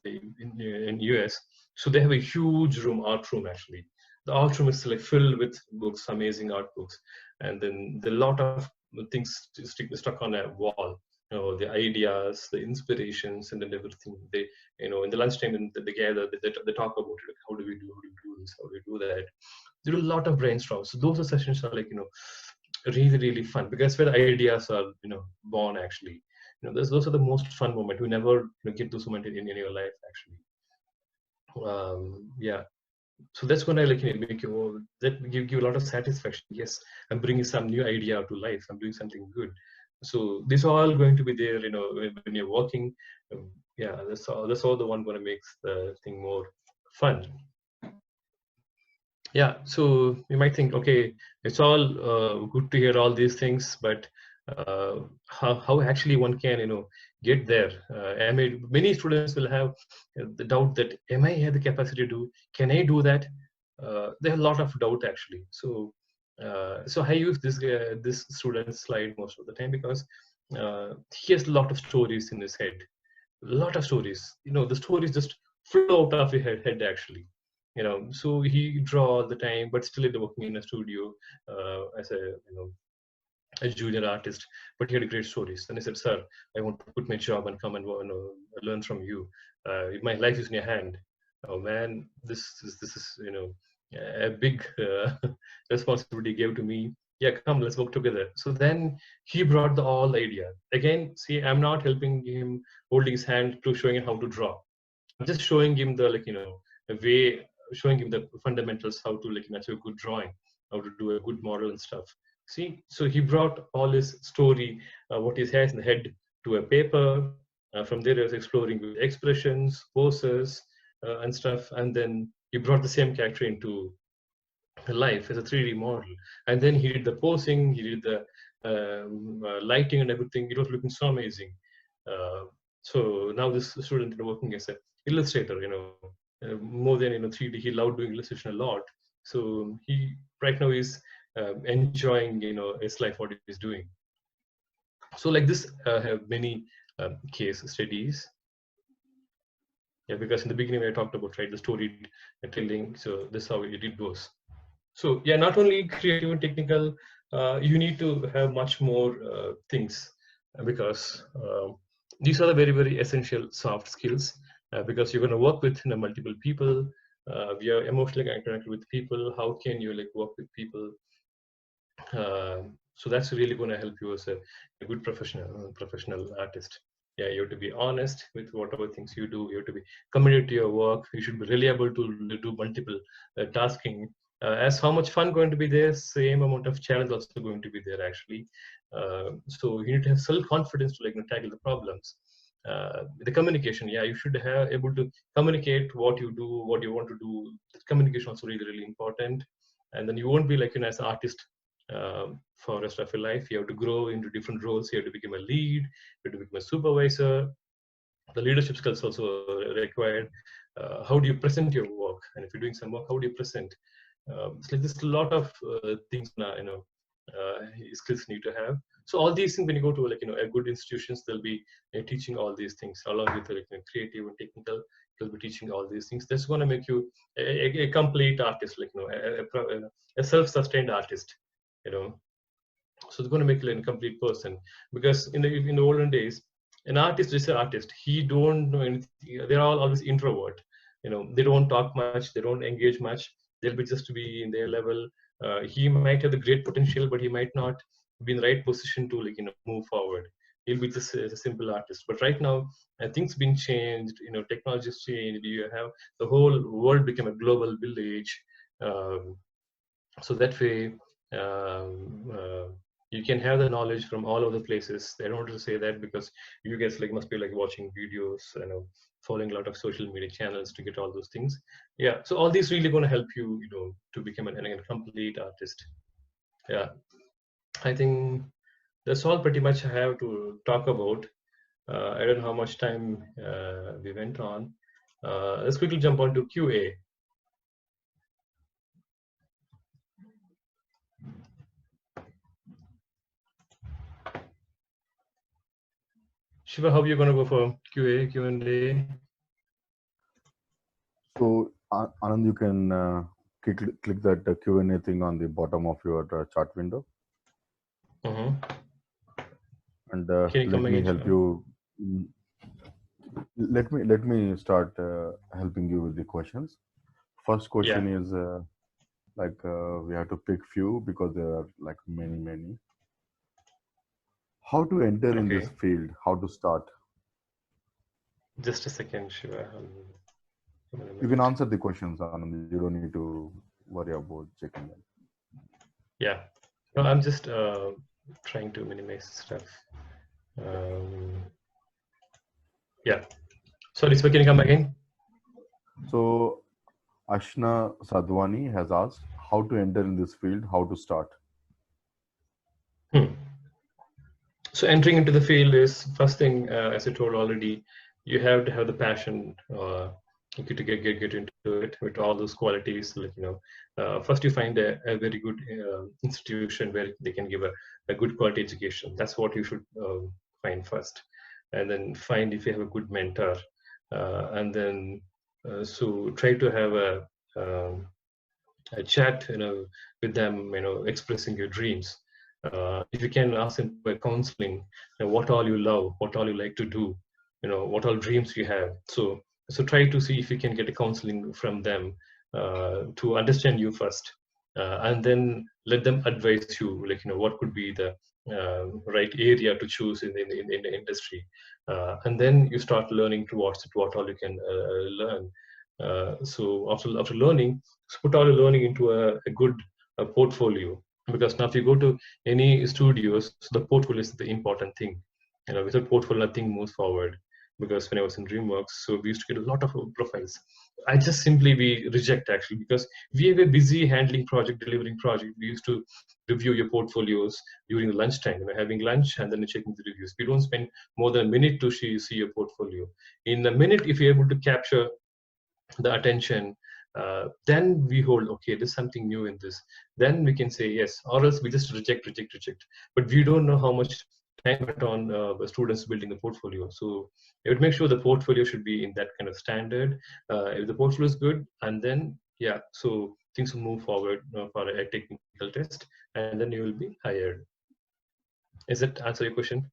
in US. So they have a huge room, art room actually. The art room is like filled with books, amazing art books, and then a lot of things stuck on a wall. The ideas, the inspirations, and then everything. They, in the lunchtime, and they gather, they talk about it. Like, how do we do this? How do we do that? They do a lot of brainstorms. So those are sessions are like really really fun, because where the ideas are born actually. Those are the most fun moment. We never get those moments in your life actually. Yeah. So that's when I like make you that give you a lot of satisfaction. Yes, I'm bringing some new idea to life. I'm doing something good. So these are all going to be there, when you're working. Yeah, that's all the one going to make the thing more fun. Yeah, so you might think, okay, it's all good to hear all these things, but how actually one can get there? Many students will have the doubt that am I have the capacity to do? Can I do that? They have a lot of doubt actually. So I use this student's slide most of the time, because he has a lot of stories in his head. A lot of stories. The stories just flow out of your head actually. So he draw all the time, but still working in a studio as a junior artist, but he had great stories. And I said, sir, I want to quit my job and come and learn from you. My life is in your hand. Oh man, this is a big responsibility he gave to me. Yeah, come, let's work together. So then he brought all the idea. Again, see, I'm not helping him holding his hand to showing him how to draw. I'm just showing him the a way, showing him the fundamentals, how to achieve a good drawing, how to do a good model and stuff. See, so he brought all his story, what he has in the head, to a paper. From there, he was exploring with expressions, poses, and stuff. And then he brought the same character into life as a 3D model. And then he did the posing, he did the lighting and everything. It was looking so amazing. So now this student working as an illustrator, more than 3D. He loved doing illustration a lot. So he right now is enjoying his life, what he's doing. So like this, have many case studies. Yeah, because in the beginning I talked about the storytelling. So this is how it goes. So yeah, not only creative and technical, you need to have much more things, because these are the very, very essential soft skills, because you're going to work with multiple people. We are emotionally connected with people. How can you work with people? So that's really going to help you as a good professional artist. Yeah, you have to be honest with whatever things you do. You have to be committed to your work. You should be really able to do multiple tasking. As how much fun going to be there, same amount of challenge also going to be there actually. So you need to have self-confidence to tackle the problems. The communication, yeah, you should have able to communicate what you do, what you want to do. Communication also really, really important. And then you won't be as an artist for rest of your life. You have to grow into different roles. You have to become a lead, you have to become a supervisor. The leadership skills also required. how do you present your work, and if you're doing some work, how do you present? It's like there's a lot of things skills you need to have. So all these things, when you go to a good institutions, they'll be teaching all these things along with creative and technical. They'll be teaching all these things. That's going to make you a complete artist, a self-sustained artist. So it's going to make you a complete person, because in the olden days, an artist is an artist. He don't know anything. They're all always introvert. They don't talk much. They don't engage much. They'll be just to be in their level. He might have the great potential, but he might not be in the right position to move forward. He'll be just a simple artist. But right now, things been changed. Technology's changed. You have the whole world become a global village. So that way, you can have the knowledge from all over the places. I don't want to say that because you guys must be watching videos, following a lot of social media channels to get all those things. Yeah, so all these really going to help you, to become a complete artist. Yeah, I think that's all pretty much I have to talk about. I don't know how much time we went on. Let's quickly jump on to QA. Shiva, how are you going to go for QA, Q&A? So, Anand, you can click that Q&A thing on the bottom of your chart window. And let me help you. Let me start helping you with the questions. First question is we have to pick few because there are many. How to enter in this field? How to start? Just a second, Shiva. You can answer the questions, Anand. You don't need to worry about checking them. Yeah, no, I'm just trying to minimize stuff. Yeah. Sorry, so can you come again? So, Ashna Sadhwani has asked how to enter in this field, how to start. So entering into the field is first thing, as I told already, you have to have the passion to get into it with all those qualities. First you find a very good institution where they can give a good quality education. That's what you should find first, and then find if you have a good mentor, and then so try to have a chat, with them, expressing your dreams. If you can ask them by counseling, what all you love, what all you like to do, what all dreams you have. So try to see if you can get a counseling from them to understand you first, and then let them advise you, what could be the right area to choose in the industry, and then you start learning towards it, what all you can learn. So after learning, put all your learning into a good portfolio, because now if you go to any studios, the portfolio is the important thing. Without portfolio, nothing moves forward. Because when I was in DreamWorks, so we used to get a lot of profiles. I just simply we reject actually, because we were busy handling project, delivering project. We used to review your portfolios during the lunchtime, having lunch and then checking the reviews. We don't spend more than a minute to see your portfolio. In a minute, if you're able to capture the attention, then we hold, okay, there's something new in this, then we can say yes, or else we just reject. But we don't know how much time went on the students building the portfolio. So I would make sure the portfolio should be in that kind of standard. If the portfolio is good, and then so things will move forward for a technical test, and then you will be hired. Is that answer your question?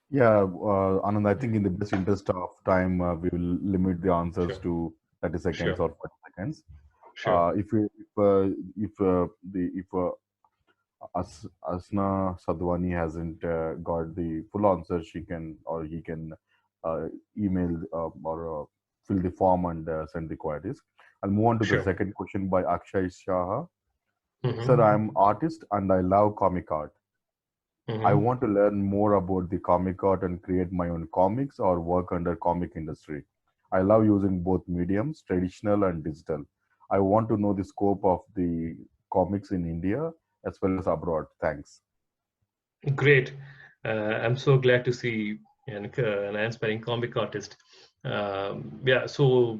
Yeah, Anand, I think in the best interest of time, we will limit the answers to 30 seconds or 40 seconds. If Asna Sadhwani hasn't got the full answer, she can or he can email or fill the form and send the queries. I'll move on to the second question by Akshay Shah. Sir, I'm artist and I love comic art. I want to learn more about the comic art and create my own comics or work under comic industry. I love using both mediums, traditional and digital. I want to know the scope of the comics in India as well as abroad. Thanks. Great. I'm so glad to see an aspiring comic artist. Yeah, so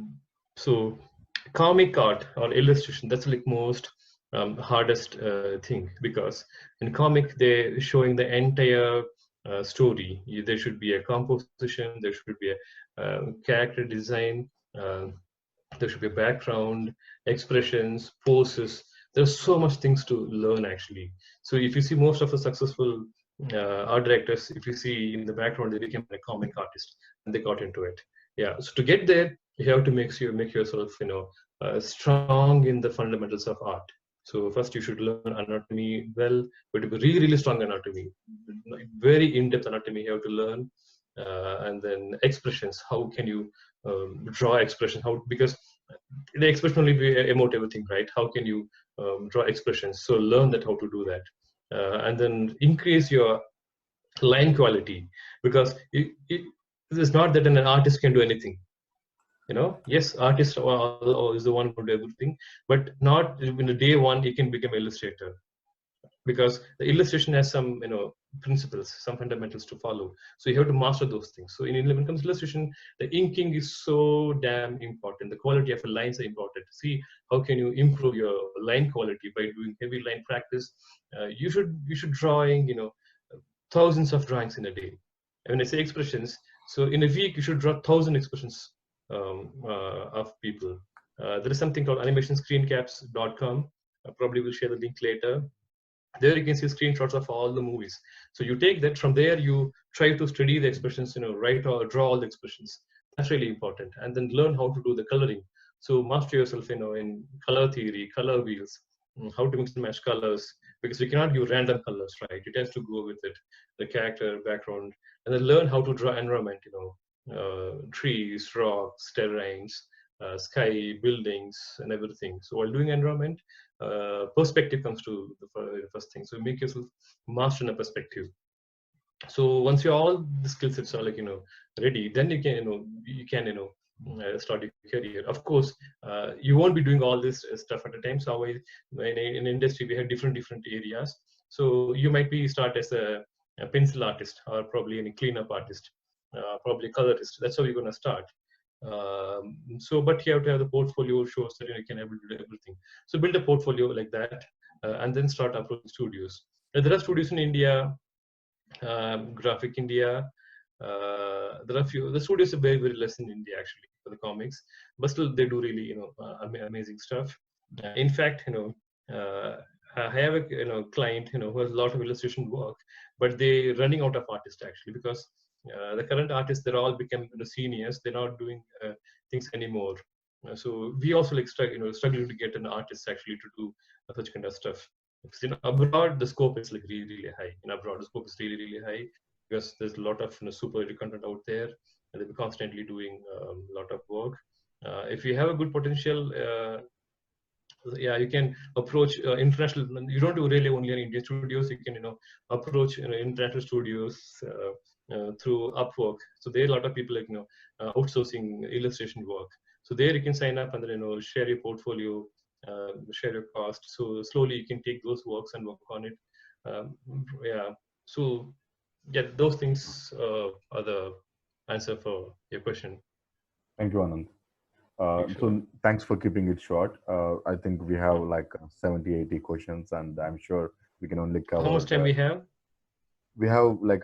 comic art or illustration, that's like most hardest thing, because in comic they're showing the entire story. There should be a composition, there should be a character design, uh, there should be a background, expressions, poses. There's so much things to learn actually. So if you see most of the successful art directors, if you see in the background, they became a comic artist and they got into it. Yeah. So to get there, you have to make yourself, strong in the fundamentals of art. So first you should learn anatomy well, but to be really, really strong anatomy, very in-depth anatomy you have to learn. And then expressions, how can you draw expression, how, because the expression only emote everything, right? How can you draw expressions? So learn that, how to do that. And then increase your line quality, because it's not that an artist can do anything. Yes, artist is the one who do everything, but not in the day one he can become illustrator, because the illustration has some principles, some fundamentals to follow. So you have to master those things. So when it comes to illustration, the inking is so damn important. The quality of the lines are important. See how can you improve your line quality by doing heavy line practice. You should drawing thousands of drawings in a day. And when I say expressions, so in a week you should draw 1,000 expressions of people. There is something called animationscreencaps.com. I probably will share the link later. There you can see screenshots of all the movies. So you take that, from there you try to study the expressions, write or draw all the expressions. That's really important. And then learn how to do the coloring. So master yourself, in color theory, color wheels, how to mix and match colors, because you cannot give random colors, right? It has to go with it, the character, background, and then learn how to draw environment, trees, rocks, terrains, sky, buildings, and everything. So while doing environment, perspective comes to the first thing. So make yourself master in a perspective. So once you all the skill sets are ready, then you can start your career. Of course, you won't be doing all this stuff at a time. So in industry we have different areas. So you might be start as a pencil artist, or probably a cleanup artist, probably a colorist. That's how you're gonna start. But you have to have the portfolio shows that you can able to do everything. So build a portfolio like that, and then start approaching studios. There are studios in India, Graphic India. There are few. The studios are very, very less in India actually for the comics, but still they do really amazing stuff. In fact, I have a client who has a lot of illustration work, but they're running out of artists actually, because the current artists, they're all become seniors. They're not doing things anymore. So we also struggling to get an artist actually to do such kind of stuff. Because abroad the scope is like really, really high. In abroad the scope is really, really high, because there's a lot of super content out there, and they're constantly doing a lot of work. If you have a good potential, yeah, you can approach international. You don't do really only in Indian studios. You can approach international studios through Upwork. So there are a lot of people outsourcing illustration work. So there you can sign up and then share your portfolio, share your cost. So slowly you can take those works and work on it. Yeah. So yeah, those things are the answer for your question. Thank you, Anand. Sure. So thanks for keeping it short. I think we have like 70, 80 questions, and I'm sure we can only cover. How much time we have? We have like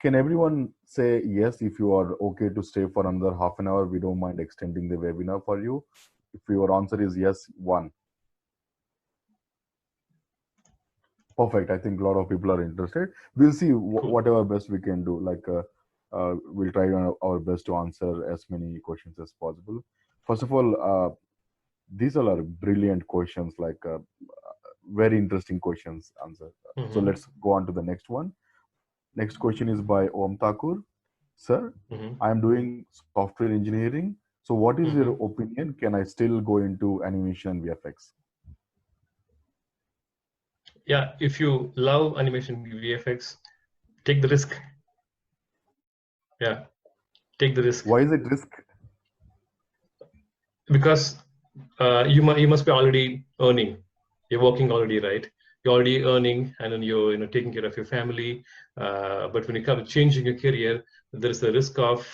can everyone say yes if you are okay to stay for another half an hour? We don't mind extending the webinar for you. If your answer is yes, one. Perfect. I think a lot of people are interested. We'll see whatever best we can do. Like we'll try our best to answer as many questions as possible. First of all, these all are brilliant questions, like very interesting questions answered. Mm-hmm. So let's go on to the next one. Next question is by Om Thakur. Sir, I am doing software engineering. So what is your opinion? Can I still go into animation and VFX? Yeah, if you love animation VFX, take the risk. Yeah, take the risk. Why is it risk? Because you must be already earning. You're working already, right? You're already earning, and then you're taking care of your family. But when you come to changing your career, there is a risk of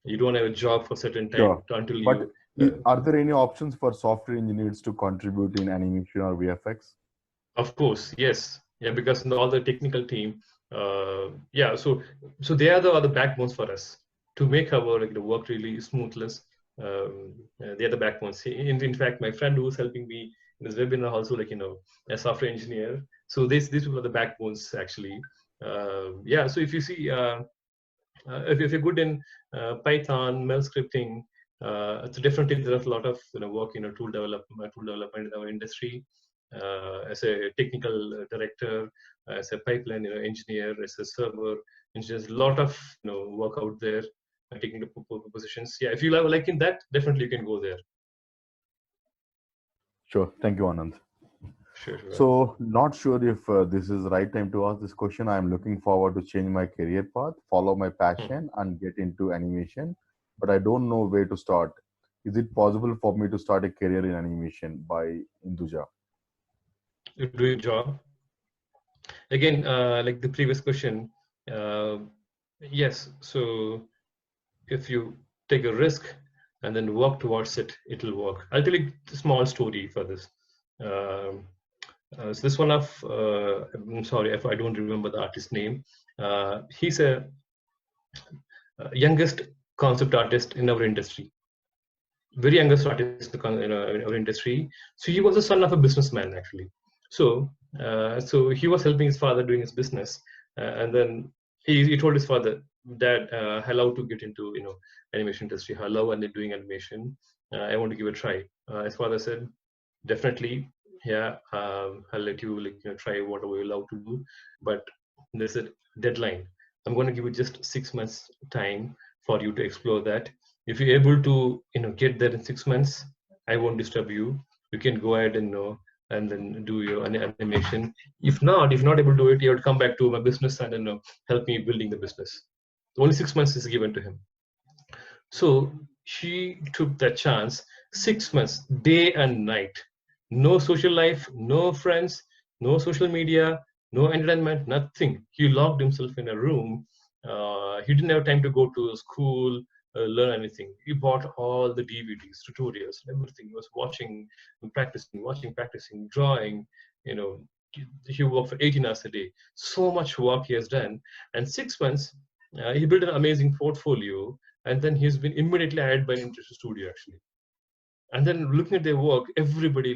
You don't have a job for certain time Sure. until But you. are there any options for software engineers to contribute in animation or VFX? Of course, yes, yeah, because all the technical team, yeah, so they are the backbones for us to make our like the work really smoothless. They are the backbones. In fact, my friend who's helping me in this webinar also like a software engineer. So these people are the backbones actually. Yeah, so if you see, if you're good in Python, mail scripting, it's definitely there's a lot of work tool development in our industry. As a technical director, as a pipeline engineer, as a server engineer, there's a lot of work out there. Technical positions. Yeah, if you like in that, definitely you can go there. Sure. Thank you, Anand. Sure. So, not sure if this is the right time to ask this question. I'm looking forward to change my career path, follow my passion, and get into animation, but I don't know where to start. Is it possible for me to start a career in animation by Induja? You do your job. Again, like the previous question, yes. So if you take a risk and then work towards it, it'll work. I'll tell you a small story for this. So this one of, I'm sorry if I don't remember the artist's name. He's a youngest concept artist in our industry. Very youngest artist in our industry. So he was the son of a businessman actually. So he was helping his father doing his business, and then he told his father, "Dad, I love to get into animation industry. I love and doing animation. I want to give it a try." His father said, "Definitely, yeah, I'll let you try whatever you love to do, but there's a deadline. I'm going to give you just 6 months time for you to explore that. If you're able to get there in 6 months, I won't disturb you. You can go ahead and then do your animation. If not able to do it, you have to come back to my business and help me building the business." Only 6 months is given to him. So she took that chance. 6 months, day and night. No social life, no friends, no social media, no entertainment, nothing. He locked himself in a room. He didn't have time to go to school, learn anything. He bought all the DVDs, tutorials, everything. He was watching, practicing, drawing. He worked for 18 hours a day. So much work he has done. And 6 months, he built an amazing portfolio, and then he's been immediately hired by an industry studio actually. And then looking at their work, everybody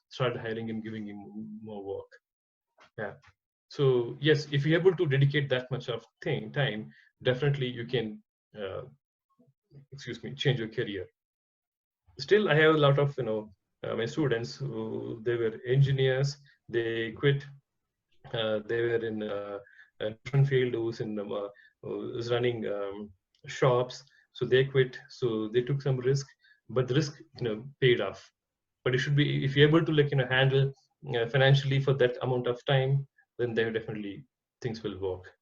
started hiring him, giving him more work. Yeah. So yes, if you're able to dedicate that much of time, definitely you can change your career. Still, I have a lot of my students who they were engineers, they quit. They were in a different field, who's running shops, so they quit. So they took some risk, but the risk paid off. But it should be, if you're able to handle financially for that amount of time, then there definitely things will work.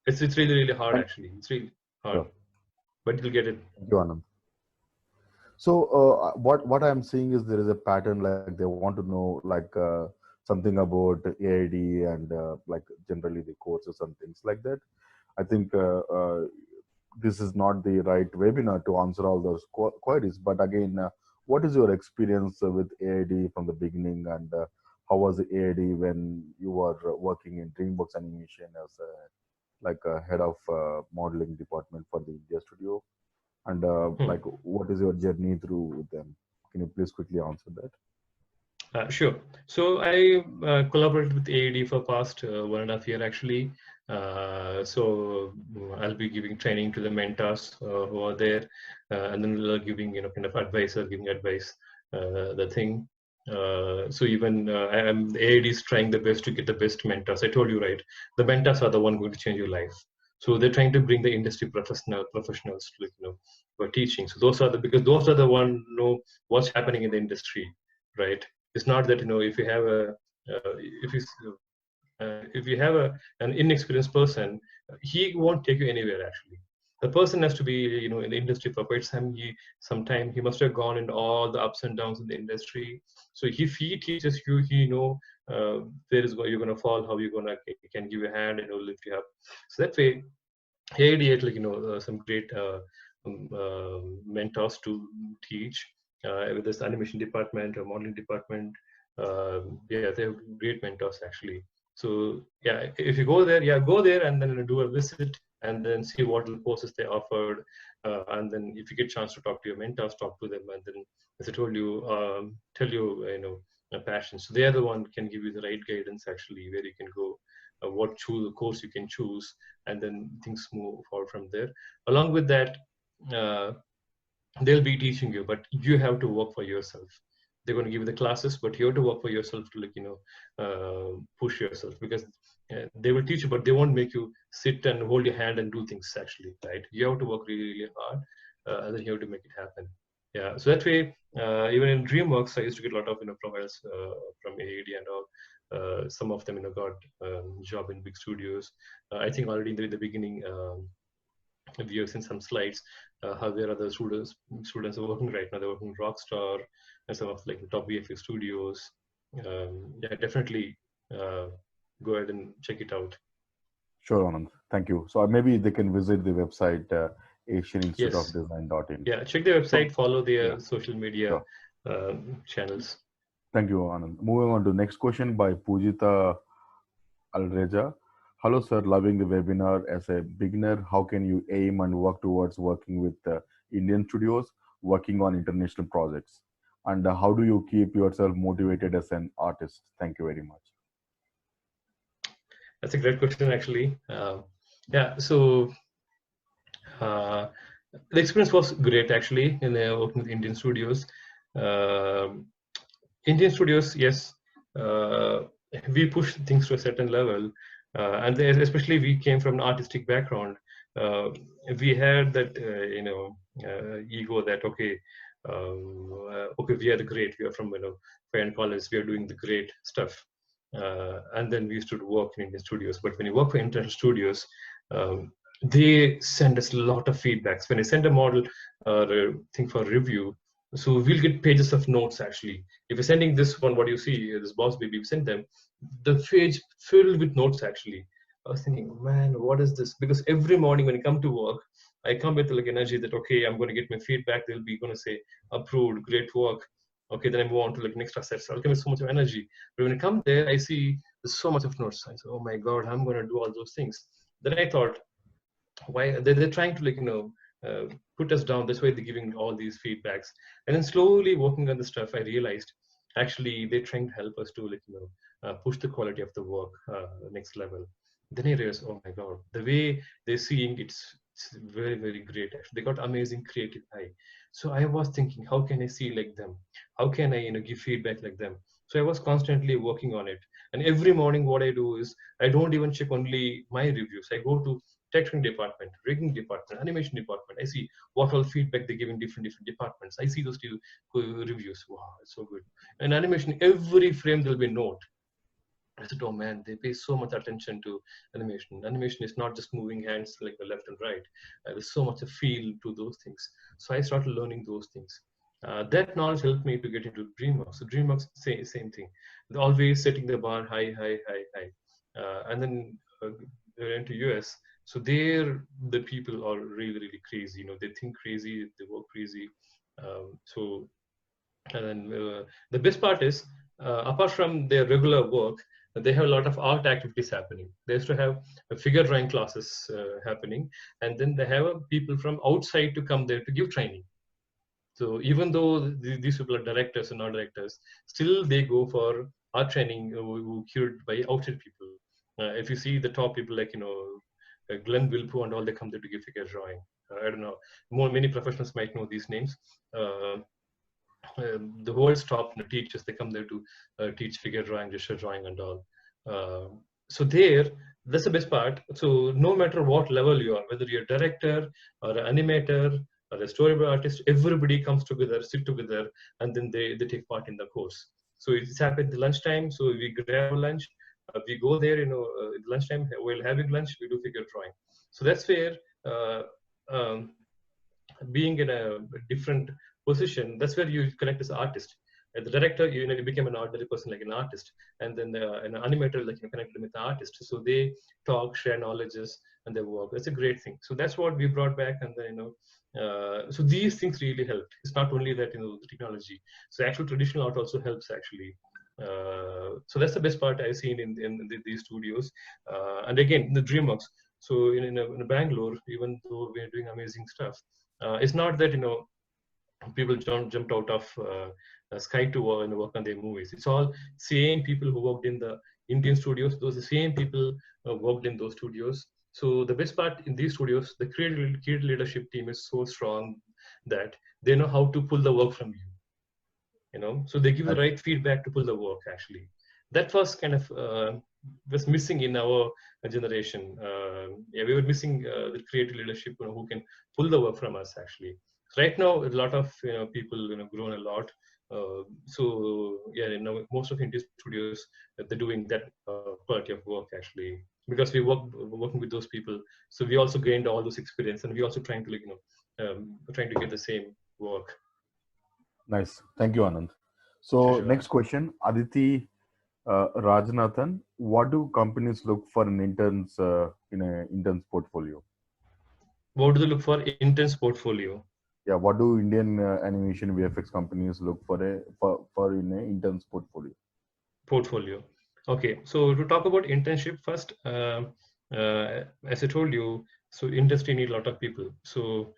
It's really hard actually. It's really hard, but you'll get it. Thank you, Anand. So what I'm seeing is there is a pattern, like they want to know something about AID and like generally the courses and things like that. I think this is not the right webinar to answer all those queries. But again, what is your experience with AID from the beginning, and how was the AID when you were working in DreamWorks Animation as a head of modeling department for the India studio? And like, what is your journey through with them? Can you please quickly answer that? Sure. So I collaborated with AAD for past 1.5 years actually. So I'll be giving training to the mentors who are there, and then giving kind of giving advice. The thing. So even AAD is trying the best to get the best mentors. I told you, right? The mentors are the one going to change your life. So they're trying to bring the industry professionals who are teaching. So because those are the one know what's happening in the industry, right? It's not that if you have an inexperienced person, he won't take you anywhere actually. The person has to be in the industry for quite some time. He must have gone in all the ups and downs in the industry. So if he teaches you, where is you're going to fall, how you're going to can give a hand and lift you up. So that way AID had some great mentors to teach with this animation department or modeling department. Yeah, they have great mentors actually. So yeah, if you go there, yeah, go there and then do a visit and then see what courses they offered. And then if you get a chance to talk to your mentors, talk to them, and then as I told you, tell you, a passion. So they are the one can give you the right guidance actually, where you can go, what course you can choose, and then things move forward from there. Along with that, uh, they'll be teaching you, but you have to work for yourself. They're going to give you the classes, but you have to work for yourself to push yourself, because they will teach you, but they won't make you sit and hold your hand and do things actually, right? You have to work really, really hard, and then you have to make it happen. Yeah, so that way, even in DreamWorks, I used to get a lot of profiles from AED and all. Some of them got job in big studios. I think already in the beginning. We have seen some slides how there are the students are working right now. They're working Rockstar and some of like the top VFX studios. Yeah, definitely go ahead and check it out. Sure, Anand. Thank you. So maybe they can visit the website Yes. asianinstituteofdesign.in. Yeah, check their website, So, follow their yeah, social media sure. channels. Thank you, Anand. Moving on to next question by Pujita Alreja. Hello, sir. Loving the webinar. As a beginner, how can you aim and work towards working with Indian studios, working on international projects? And how do you keep yourself motivated as an artist? Thank you very much. That's a great question, actually. Yeah, so the experience was great, actually, in working with Indian studios. Indian studios, yes, we push things to a certain level, and especially we came from an artistic background. We had that, ego that okay, we are the great. We are from fair and college. We are doing the great stuff, and then we used to work in Indian studios. But when you work for international studios, they send us a lot of feedbacks. When I send a model or a thing for review, so we'll get pages of notes actually. If you're sending this one, what you see, this boss baby, we send them the page filled with notes actually. I was thinking, man, what is this? Because every morning when I come to work, I come with like energy that okay, I'm going to get my feedback. They'll be going to say approved, great work. Okay, then I move on to like next assets. I'll give me so much of energy. But when I come there, I see there's so much of notes. I say, oh my god, I'm going to do all those things. Then I thought, why they're trying to put us down. That's why they're giving all these feedbacks. And then slowly working on the stuff, I realized actually they're trying to help us to push the quality of the work next level. Then I realized, oh my god, the way they're seeing it's very, very great. Actually, they got amazing creative eye. So I was thinking, how can I see like them? How can I give feedback like them? So I was constantly working on it. And every morning what I do is I don't even check only my reviews. I go to texting department, rigging department, animation department. I see what all feedback they give in different departments. I see those two reviews. Wow, it's so good. And animation, every frame there'll be a note. I said, oh man, they pay so much attention to animation. Animation is not just moving hands like the left and right. There's so much a feel to those things. So I started learning those things. That knowledge helped me to get into DreamWorks. So DreamWorks, same thing. They're always setting the bar high, high, high, high. And then they went to US. So there, the people are really, really crazy. They think crazy, they work crazy. And then the best part is, apart from their regular work, they have a lot of art activities happening. They used to have figure drawing classes happening, and then they have people from outside to come there to give training. So even though these people are directors and not directors, still they go for art training who cured by outside people. If you see the top people like Glenn Wilpo and all, they come there to give figure drawing. I don't know. Many professionals might know these names. The world's top teachers, they come there to teach figure drawing, gesture drawing, and all. So that's the best part. So no matter what level you are, whether you're a director or an animator or a storyboard artist, everybody comes together, sit together, and then they take part in the course. So it's happened at lunchtime. So we grab lunch, we go there, at lunchtime, while having lunch, we do figure drawing. So that's where um, being in a different position, that's where you connect as an artist. The director, he became an ordinary person, like an artist, and then an animator, like, connected with the artist. So they talk, share knowledges, and they work. That's a great thing. So that's what we brought back, and then so these things really helped. It's not only that the technology. So actual traditional art also helps actually. So that's the best part I've seen in these studios. And again, the DreamWorks. So in Bangalore, even though we're doing amazing stuff, it's not that people jumped out of sky to work on their movies. It's all same people who worked in the Indian studios. Those are the same people worked in those studios. So the best part in these studios, the creative leadership team is so strong that they know how to pull the work from you. So they give the right feedback to pull the work. Actually, that was kind of was missing in our generation. Yeah, we were missing the creative leadership who can pull the work from us. Actually, so right now a lot of people grown a lot. So yeah, most of Indian studios, they're doing that quality of work actually, because we working with those people. So we also gained all those experience, and we also trying to trying to get the same work. Nice. Thank you, Anand. So Sure. next question, Aditi Rajanathan. What do companies look for in interns in an intern's portfolio? What do they look for? Intense portfolio. Yeah, what do Indian animation VFX companies look for in an intern's portfolio? Portfolio. Okay, so to talk about internship first, as I told you, so industry need a lot of people. So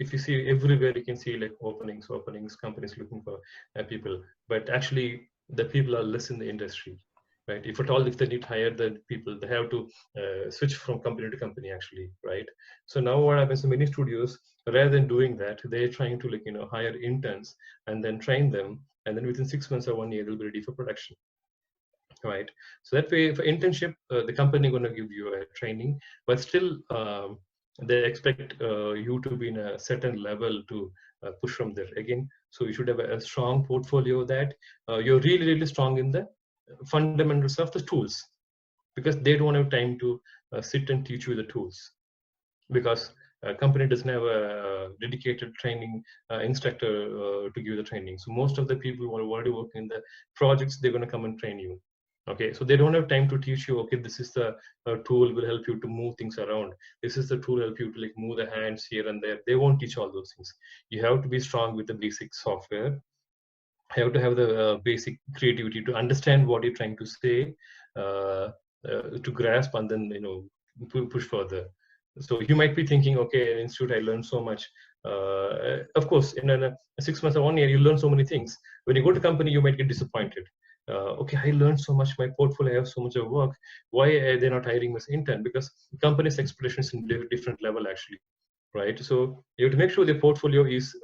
if you see everywhere, you can see like openings, companies looking for people, but actually the people are less in the industry, right? If at all, if they need to hire the people, they have to switch from company to company actually, right? So now what happens in many studios, rather than doing that, they're trying to hire interns and then train them, and then within 6 months or 1 year they'll be ready for production, right? So that way, for internship, the company going to give you a training, but still they expect you to be in a certain level to push from there again. So you should have a strong portfolio that you're really strong in the fundamentals of the tools, because they don't have time to sit and teach you the tools, because a company doesn't have a dedicated training instructor to give the training. So most of the people who are already working in the projects, they're going to come and train you. Okay, so they don't have time to teach you, okay, this is the tool will help you to move things around. This is the tool help you to move the hands here and there. They won't teach all those things. You have to be strong with the basic software. You have to have the basic creativity to understand what you're trying to say, to grasp, and then push further. So you might be thinking, okay, in institute I learned so much. Of course, in a 6 months or 1 year, you learn so many things. When you go to company, you might get disappointed. Okay, I learned so much, my portfolio, I have so much of work. Why are they not hiring as intern? Because company's expectations in different level actually, right? So you have to make sure the portfolio is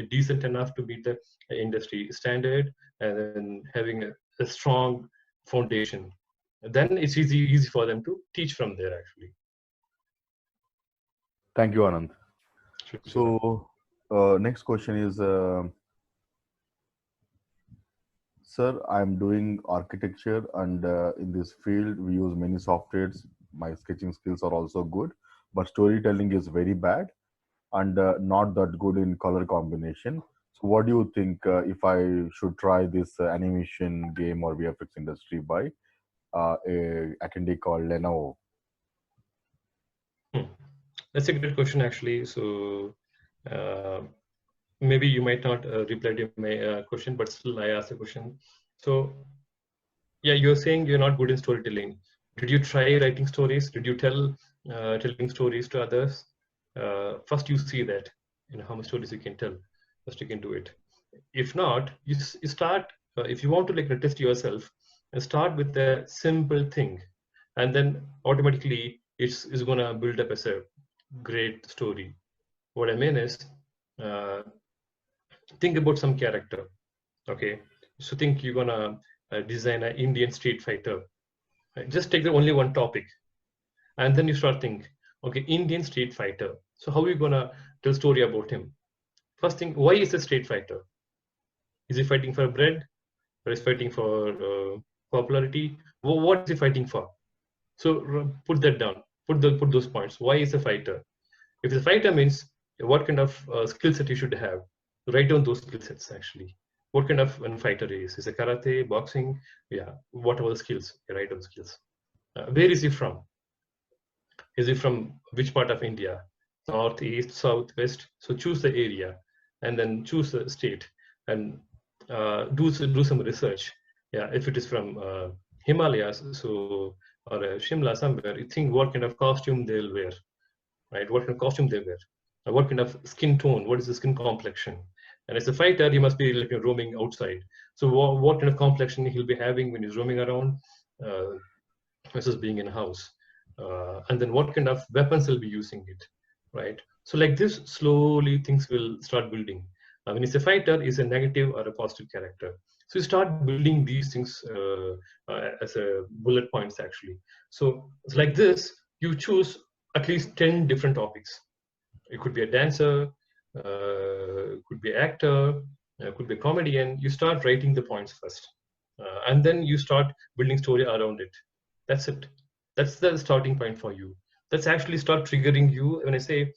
decent enough to meet the industry standard, and then having a strong foundation. Then it's easy for them to teach from there actually. Thank you, Anand. Sure. So next question is, sir, I'm doing architecture, and in this field we use many softwares. My sketching skills are also good, but storytelling is very bad and not that good in color combination. So what do you think if I should try this animation game or VFX industry by a attendee called Lenovo? That's a great question actually. So maybe you might not reply to my question, but still I asked a question. So yeah, you're saying you're not good in storytelling. Did you try writing stories? Did you telling stories to others? First you see that, how much stories you can tell. First you can do it. If not, you start, if you want to test yourself, start with a simple thing, and then automatically it's going to build up as a great story. What I mean is, think about some character. Okay, so think you're gonna design an Indian street fighter. Just take the only one topic, and then you start thinking, okay, Indian street fighter. So how are you gonna tell story about him? First thing, why is a street fighter? Is he fighting for bread, or is he fighting for popularity? What is he fighting for? So put that down. Put those points. Why is a fighter? If the fighter means what kind of skill set you should have, write down those skill sets actually. what kind of fighter he is. Is it karate, boxing? Yeah, whatever the skills, right? Of skills. Where is he from? Is he from which part of India? North, east, south, west? So choose the area, and then choose the state, and do some research. Yeah, if it is from Himalayas, so or Shimla somewhere, you think what kind of costume they'll wear, right? What kind of costume they wear, what kind of skin tone, what is the skin complexion. And as a fighter, he must be like roaming outside. So what kind of complexion he'll be having when he's roaming around versus being in a house. And then what kind of weapons he'll be using it, right? So like this, slowly things will start building. When he's a fighter, is a negative or a positive character. So you start building these things as a bullet points actually. So it's like this, you choose at least 10 different topics. It could be a dancer, could be an actor, could be a comedian. You start writing the points first, and then you start building story around it. That's it. That's the starting point for you. That's actually start triggering you. When I say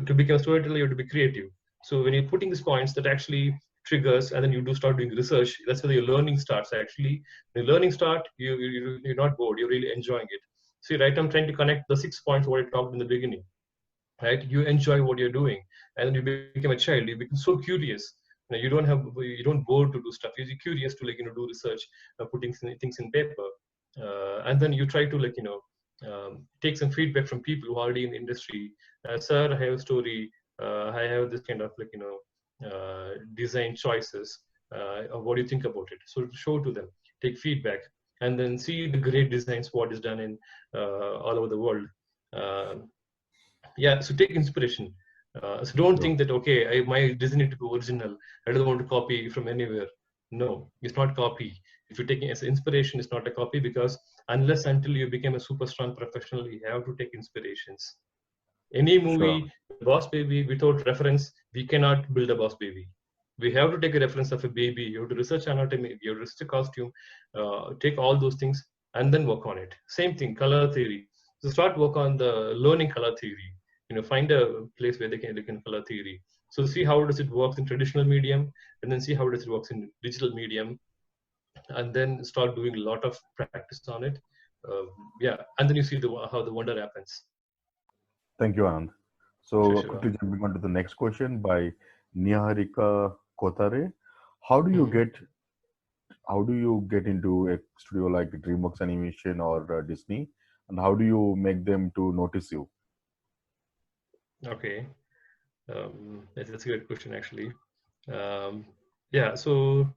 to become a storyteller, you have to be creative. So when you're putting these points, that actually triggers, and then you do start doing research. That's where your learning starts. Actually, the learning start, you're not bored. You're really enjoying it. See, right? I'm trying to connect the 6 points what I talked in the beginning. Right? You enjoy what you're doing, and then you become a child. You become so curious. You don't bore to do stuff. You're curious to do research, putting things in paper, and then you try to take some feedback from people who are already in the industry. Sir, I have a story. I have this kind of design choices. What do you think about it? So show to them, take feedback, and then see the great designs what is done in all over the world. Yeah, so take inspiration. So don't think that my design need to be original. I don't want to copy from anywhere. No, it's not copy. If you're taking as inspiration, it's not a copy, because unless until you become a super strong professional, you have to take inspirations. Any movie, Boss Baby, without reference, we cannot build a Boss Baby. We have to take a reference of a baby. You have to research anatomy. You have to research costume. Take all those things and then work on it. Same thing, color theory. So start work on the learning color theory. Find a place where they can color theory. So see how does it work in traditional medium, and then see how does it work in digital medium, and then start doing a lot of practice on it. Yeah, and then you see how the wonder happens. Thank you, Anand. So Sure. quickly jumping on to the next question by Niharika Kotare. How do you get into a studio like DreamWorks Animation or Disney, and how do you make them to notice you? Okay, that's a good question actually. Yeah, so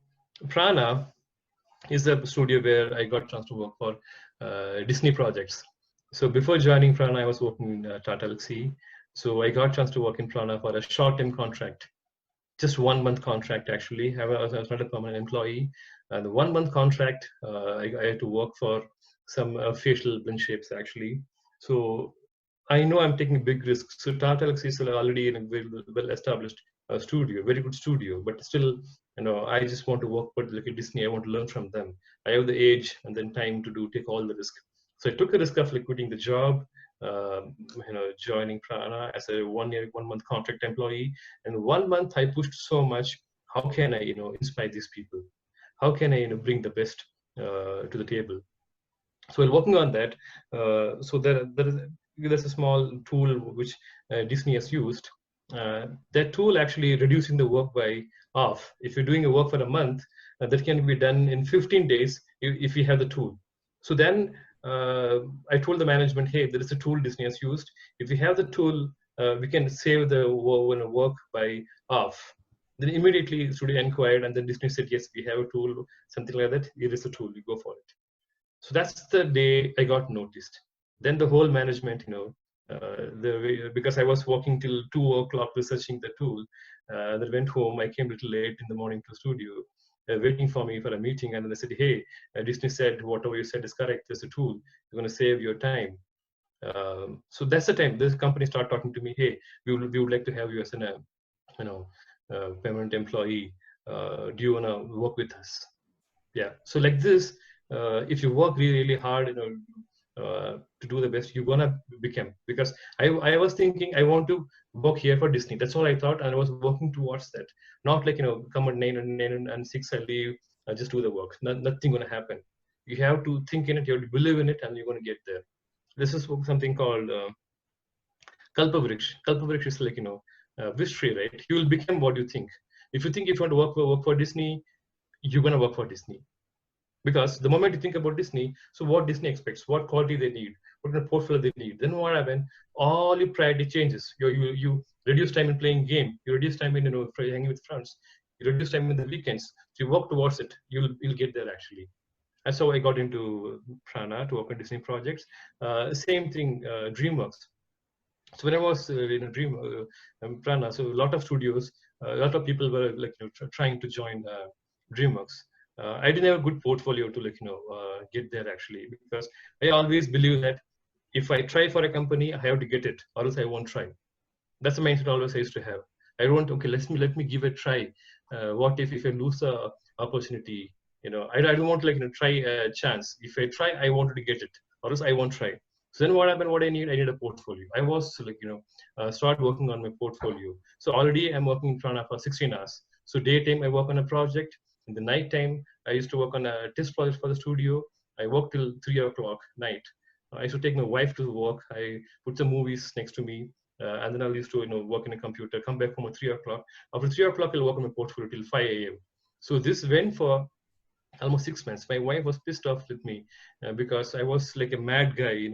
Prana is a studio where I got a chance to work for Disney projects. So before joining Prana, I was working in Tata Elxsi. So I got a chance to work in Prana for a short-term contract, just 1 month contract actually. I was not a permanent employee. And the 1 month contract, I had to work for some facial blend shapes actually. So I know I'm taking big risks. So Tata Elxsi is already in a very well-established studio, very good studio, but still, I just want to work for like Disney. I want to learn from them. I have the age and then time to take all the risk. So I took a risk of quitting the job, joining Prana as a 1 month contract employee. And 1 month I pushed so much. How can I, inspire these people? How can I, bring the best to the table? So while working on that, so there's a small tool which Disney has used. That tool actually reducing the work by half. If you're doing a work for a month, that can be done in 15 days if you have the tool. So then I told the management, hey, there is a tool Disney has used. If we have the tool, we can save the work by half. Then immediately studio inquired, and then Disney said, yes, we have a tool, something like that. Here is the tool, you go for it. So that's the day I got noticed. Then the whole management, because I was working till 2 o'clock researching the tool, then went home. I came a little late in the morning to the studio, waiting for me for a meeting. And then they said, hey, Disney said, whatever you said is correct. There's a tool. You're going to save your time. So that's the time this company started talking to me. Hey, we would like to have you as an permanent employee. Do you want to work with us? Yeah. So like this, if you work really, really hard, to do the best, you're gonna become. Because I was thinking I want to work here for Disney. That's all I thought, and I was working towards that. Not like, come at 9 and 6, I leave, I just do the work. Nothing gonna happen. You have to think in it, you have to believe in it, and you're gonna get there. This is something called Kalpavriksha. Kalpavriksha is like, wish tree, right? You will become what you think. If you think if you want to work for Disney, you're gonna work for Disney. Because the moment you think about Disney, so what Disney expects, what quality they need, what kind of portfolio they need, then what happens? All your priority changes. You reduce time in playing game. You reduce time in hanging with friends. You reduce time in the weekends. So you work towards it. You'll get there actually. And so I got into Prana to work on Disney projects. Same thing, DreamWorks. So when I was in Prana, so a lot of studios, a lot of people were like trying to join DreamWorks. I didn't have a good portfolio to get there actually, because I always believe that if I try for a company, I have to get it, or else I won't try. That's the mindset always I used to have. I don't, okay, let me give it a try. What if I lose the opportunity? I don't want to try a chance. If I try, I wanted to get it, or else I won't try. So then what happened? What I need a portfolio. I was start working on my portfolio. So already I'm working in Prana for 16 hours. So daytime I work on a project. In the night time, I used to work on a test project for the studio. I worked till 3 o'clock night. I used to take my wife to work. I put some movies next to me. And then I used to work in a computer, come back home at 3 o'clock. After 3 o'clock, I'll work on my portfolio till 5 a.m. So this went for almost 6 months. My wife was pissed off with me because I was like a mad guy,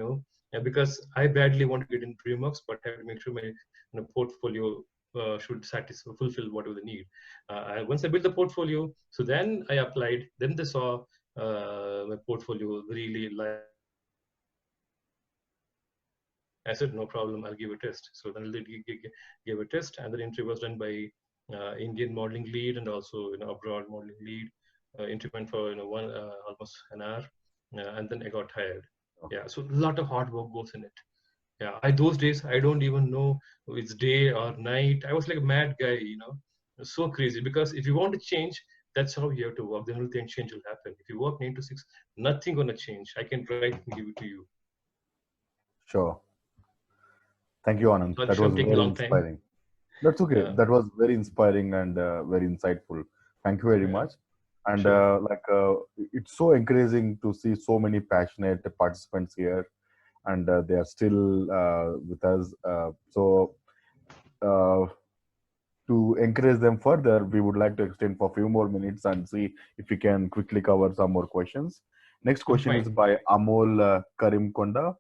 because I badly want to get in DreamWorks, but I have to make sure my portfolio should fulfill whatever they need. Once I built the portfolio, so then I applied. Then they saw my portfolio really like. I said, no problem, I'll give a test. So then they gave a test, and the interview was done by Indian modeling lead and also abroad modeling lead. Interview went for almost an hour, and then I got hired. Yeah, so a lot of hard work goes in it. Yeah, those days I don't even know it's day or night. I was like a mad guy, so crazy. Because if you want to change, that's how you have to work. The only thing change will happen. If you work 9 to 6, nothing gonna change. I can write and give it to you. Sure. Thank you, Anand. But That was taking a very long time. inspiring. That's okay. Yeah. That was very inspiring and very insightful. Thank you very much. And Sure. it's so encouraging to see so many passionate participants here, and they are still with us. To encourage them further, we would like to extend for a few more minutes and see if we can quickly cover some more questions. Next question is by Amol Karimkonda.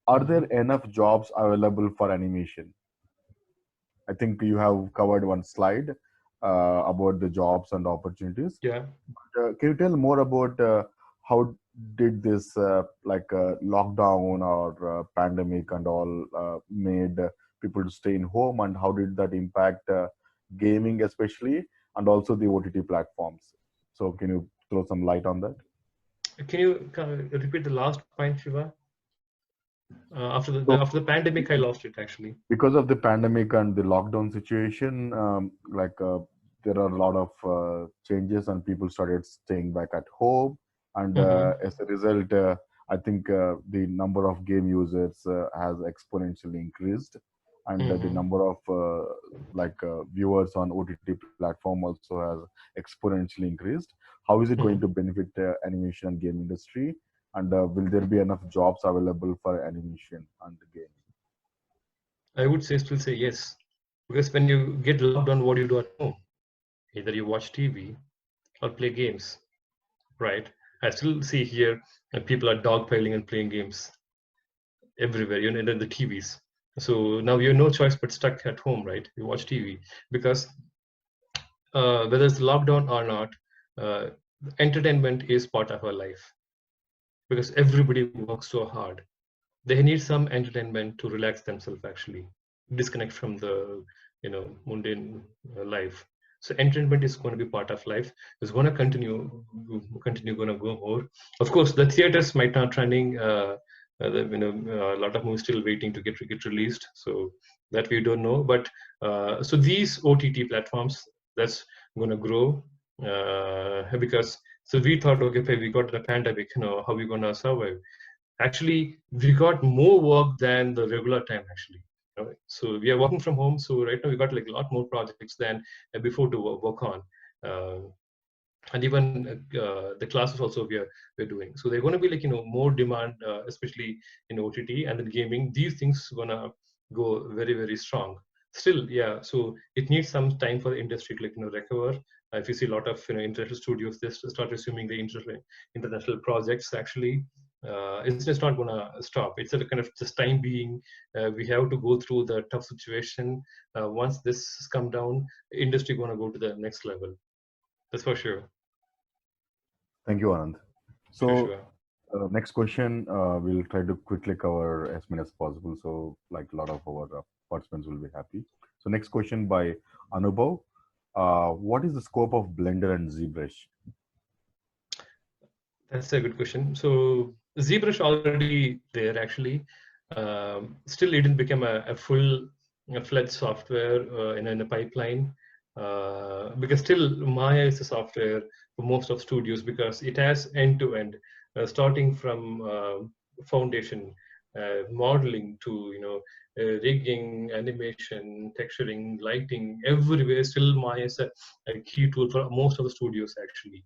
Are there enough jobs available for animation? I think you have covered one slide about the jobs and opportunities. Yeah. Can you tell more about how did this lockdown or pandemic and all made people to stay in home, and how did that impact gaming especially, and also the OTT platforms? So can you throw some light on that? Can you repeat the last point, Shiva? After the pandemic, I lost it actually. Because of the pandemic and the lockdown situation, there are a lot of changes, and people started staying back at home. And as a result, I think the number of game users has exponentially increased, and the number of viewers on OTT platform also has exponentially increased. How is it going to benefit the animation and game industry? And will there be enough jobs available for animation and gaming? I would still say yes, because when you get locked down, what do you do at home? Either you watch TV or play games, right? I still see here people are dogpiling and playing games everywhere, in the TVs. So now you have no choice but stuck at home, right? You watch TV because whether it's lockdown or not, entertainment is part of our life, because everybody works so hard. They need some entertainment to relax themselves, actually disconnect from the mundane life. So entertainment is going to be part of life. It's going to continue going to go more. Of course, the theaters might not running. A lot of movies still waiting to get released. So that we don't know. But so these OTT platforms, that's going to grow because. So we thought, okay, we got the pandemic. How are we going to survive? actually we got more work than the regular time actually. So we are working from home. So right now we got like a lot more projects than before to work on. And even the classes also we're doing. So they're going to be like more demand, especially in OTT and then gaming. These things gonna go very, very strong. Still, yeah. So it needs some time for the industry to recover. If you see a lot of international studios, they start resuming the international projects. Actually, it's just not gonna stop. It's a kind of just time being. We have to go through the tough situation. Once this come down, industry gonna go to the next level. That's for sure. Thank you, Anand. So, Sure. next question, we'll try to quickly cover as many as possible. So, like a lot of our participants will be happy. So, next question by Anubhav. What is the scope of Blender and ZBrush? That's a good question. So ZBrush already there actually. Still, it didn't become a full-fledged software in a pipeline because still Maya is a software for most of studios because it has end-to-end, starting from foundation, modeling to rigging, animation, texturing, lighting, everywhere. Still Maya is a key tool for most of the studios actually.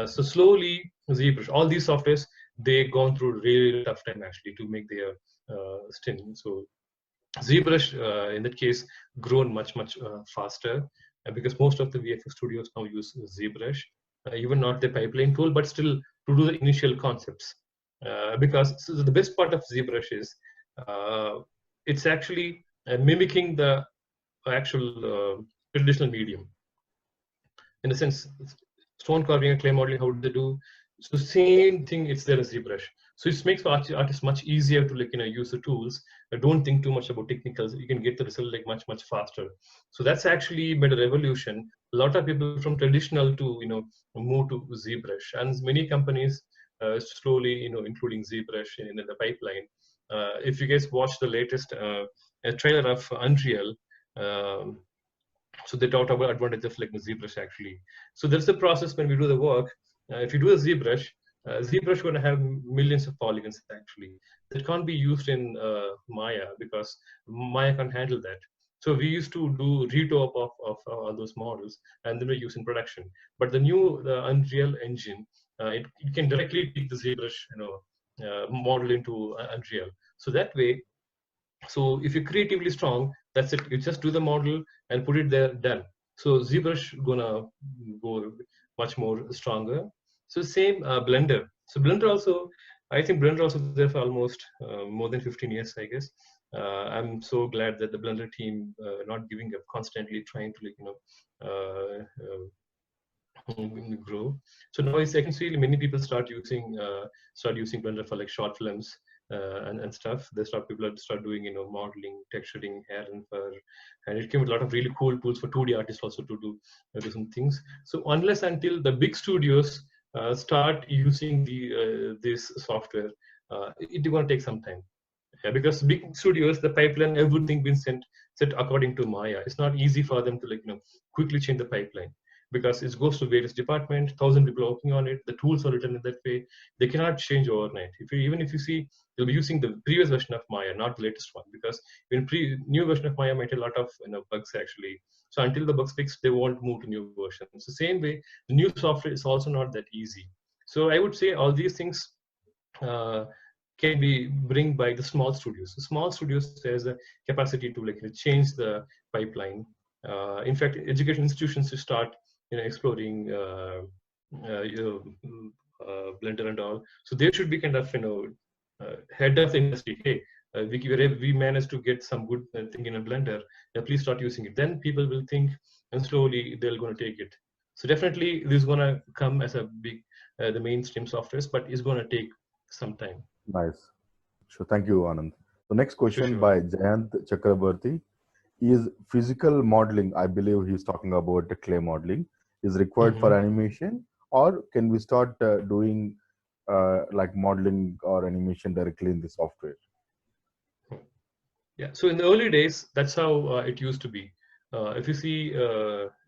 So slowly, ZBrush, all these softwares, they gone through really tough time actually to make their stint. So ZBrush, in that case, grown much faster because most of the VFX studios now use ZBrush, even not the pipeline tool, but still to do the initial concepts. Because so the best part of ZBrush is it's actually mimicking the actual traditional medium. In the sense, stone carving and clay modeling, how do they do? So same thing, it's there as ZBrush. So it makes for artists much easier to use the tools. Don't think too much about technicals. You can get the result much faster. So that's actually made a revolution. A lot of people from traditional to move to ZBrush, and many companies slowly including ZBrush in the pipeline. If you guys watch the latest trailer of Unreal. So they talked about advantages of ZBrush actually. So there's a process when we do the work. If you do a ZBrush, ZBrush going to have millions of polygons actually. That can't be used in Maya because Maya can't handle that. So we used to do retop of all those models and then we use in production. But the Unreal engine, it can directly take the ZBrush model into Unreal. So that way, so if you're creatively strong, that's it. You just do the model and put it there, done. So ZBrush gonna go much more stronger. So same Blender. So Blender also, I think Blender also there for almost more than 15 years, I guess. I'm so glad that the Blender team not giving up, constantly trying to grow. So now I can see many people start using Blender for short films and stuff. People start doing modeling, texturing, hair and fur, and it came with a lot of really cool tools for 2D artists also to do some things. So unless until the big studios start using this software, it's going to take some time. Yeah, because big studios, the pipeline, everything been set according to Maya. It's not easy for them to quickly change the pipeline because it goes to various departments, 1,000 people working on it. The tools are written in that way. They cannot change overnight. Even if you see, they'll be using the previous version of Maya, not the latest one, because new version of Maya might have a lot of bugs actually. So until the bugs fixed, they won't move to new versions. The same way, the new software is also not that easy. So I would say all these things can be bring by the small studios. The small studios has a capacity to change the pipeline. In fact, education institutions to start exploring Blender and all. So there should be kind of head of the industry. Hey, we managed to get some good thing in a Blender. Please start using it. Then people will think, and slowly they're going to take it. So definitely this is going to come as a big the mainstream softwares, but it's going to take some time. Nice. Sure. Thank you, Anand. The next question Sure. by Jayant Chakrabarti is physical modeling. I believe he's talking about the clay modeling is required for animation, or can we start doing like modeling or animation directly in the software? Yeah. So in the early days, that's how it used to be. If you see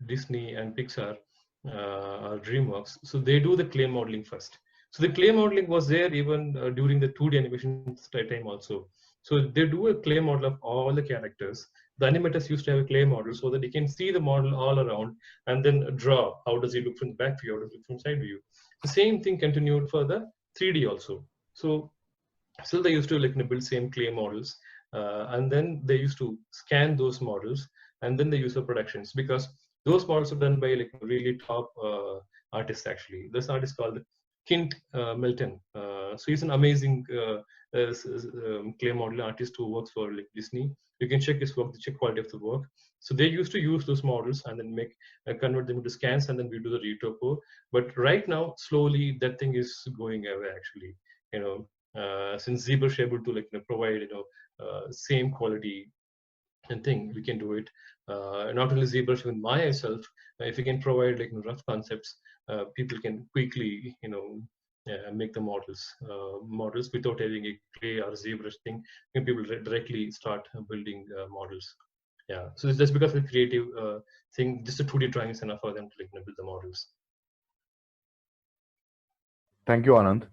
Disney and Pixar or DreamWorks, so they do the clay modeling first. So the clay modeling was there even during the 2D animation time also. So they do a clay model of all the characters. The animators used to have a clay model so that you can see the model all around and then draw. How does he look from the back view? How does he look from side view? The same thing continued for the 3D also. So still they used to build same clay models, and then they used to scan those models, and then they use for productions, because those models are done by really top artists. Actually, this artist called Kint Milton. So he's an amazing clay model artist who works for Disney. You can check his work, check quality of the work. So they used to use those models and then make convert them into scans, and then we do the retopo. But right now, slowly that thing is going away. Actually, since ZBrush is able to provide same quality and thing, we can do it. Not only ZBrush, even Maya itself, if we can provide rough concepts, people can quickly make the models without having a clay or ZBrush thing. And people directly start building models. Yeah, so it's just because of the creative thing, just a 2D drawing is enough for them to build the models. Thank you, Anand.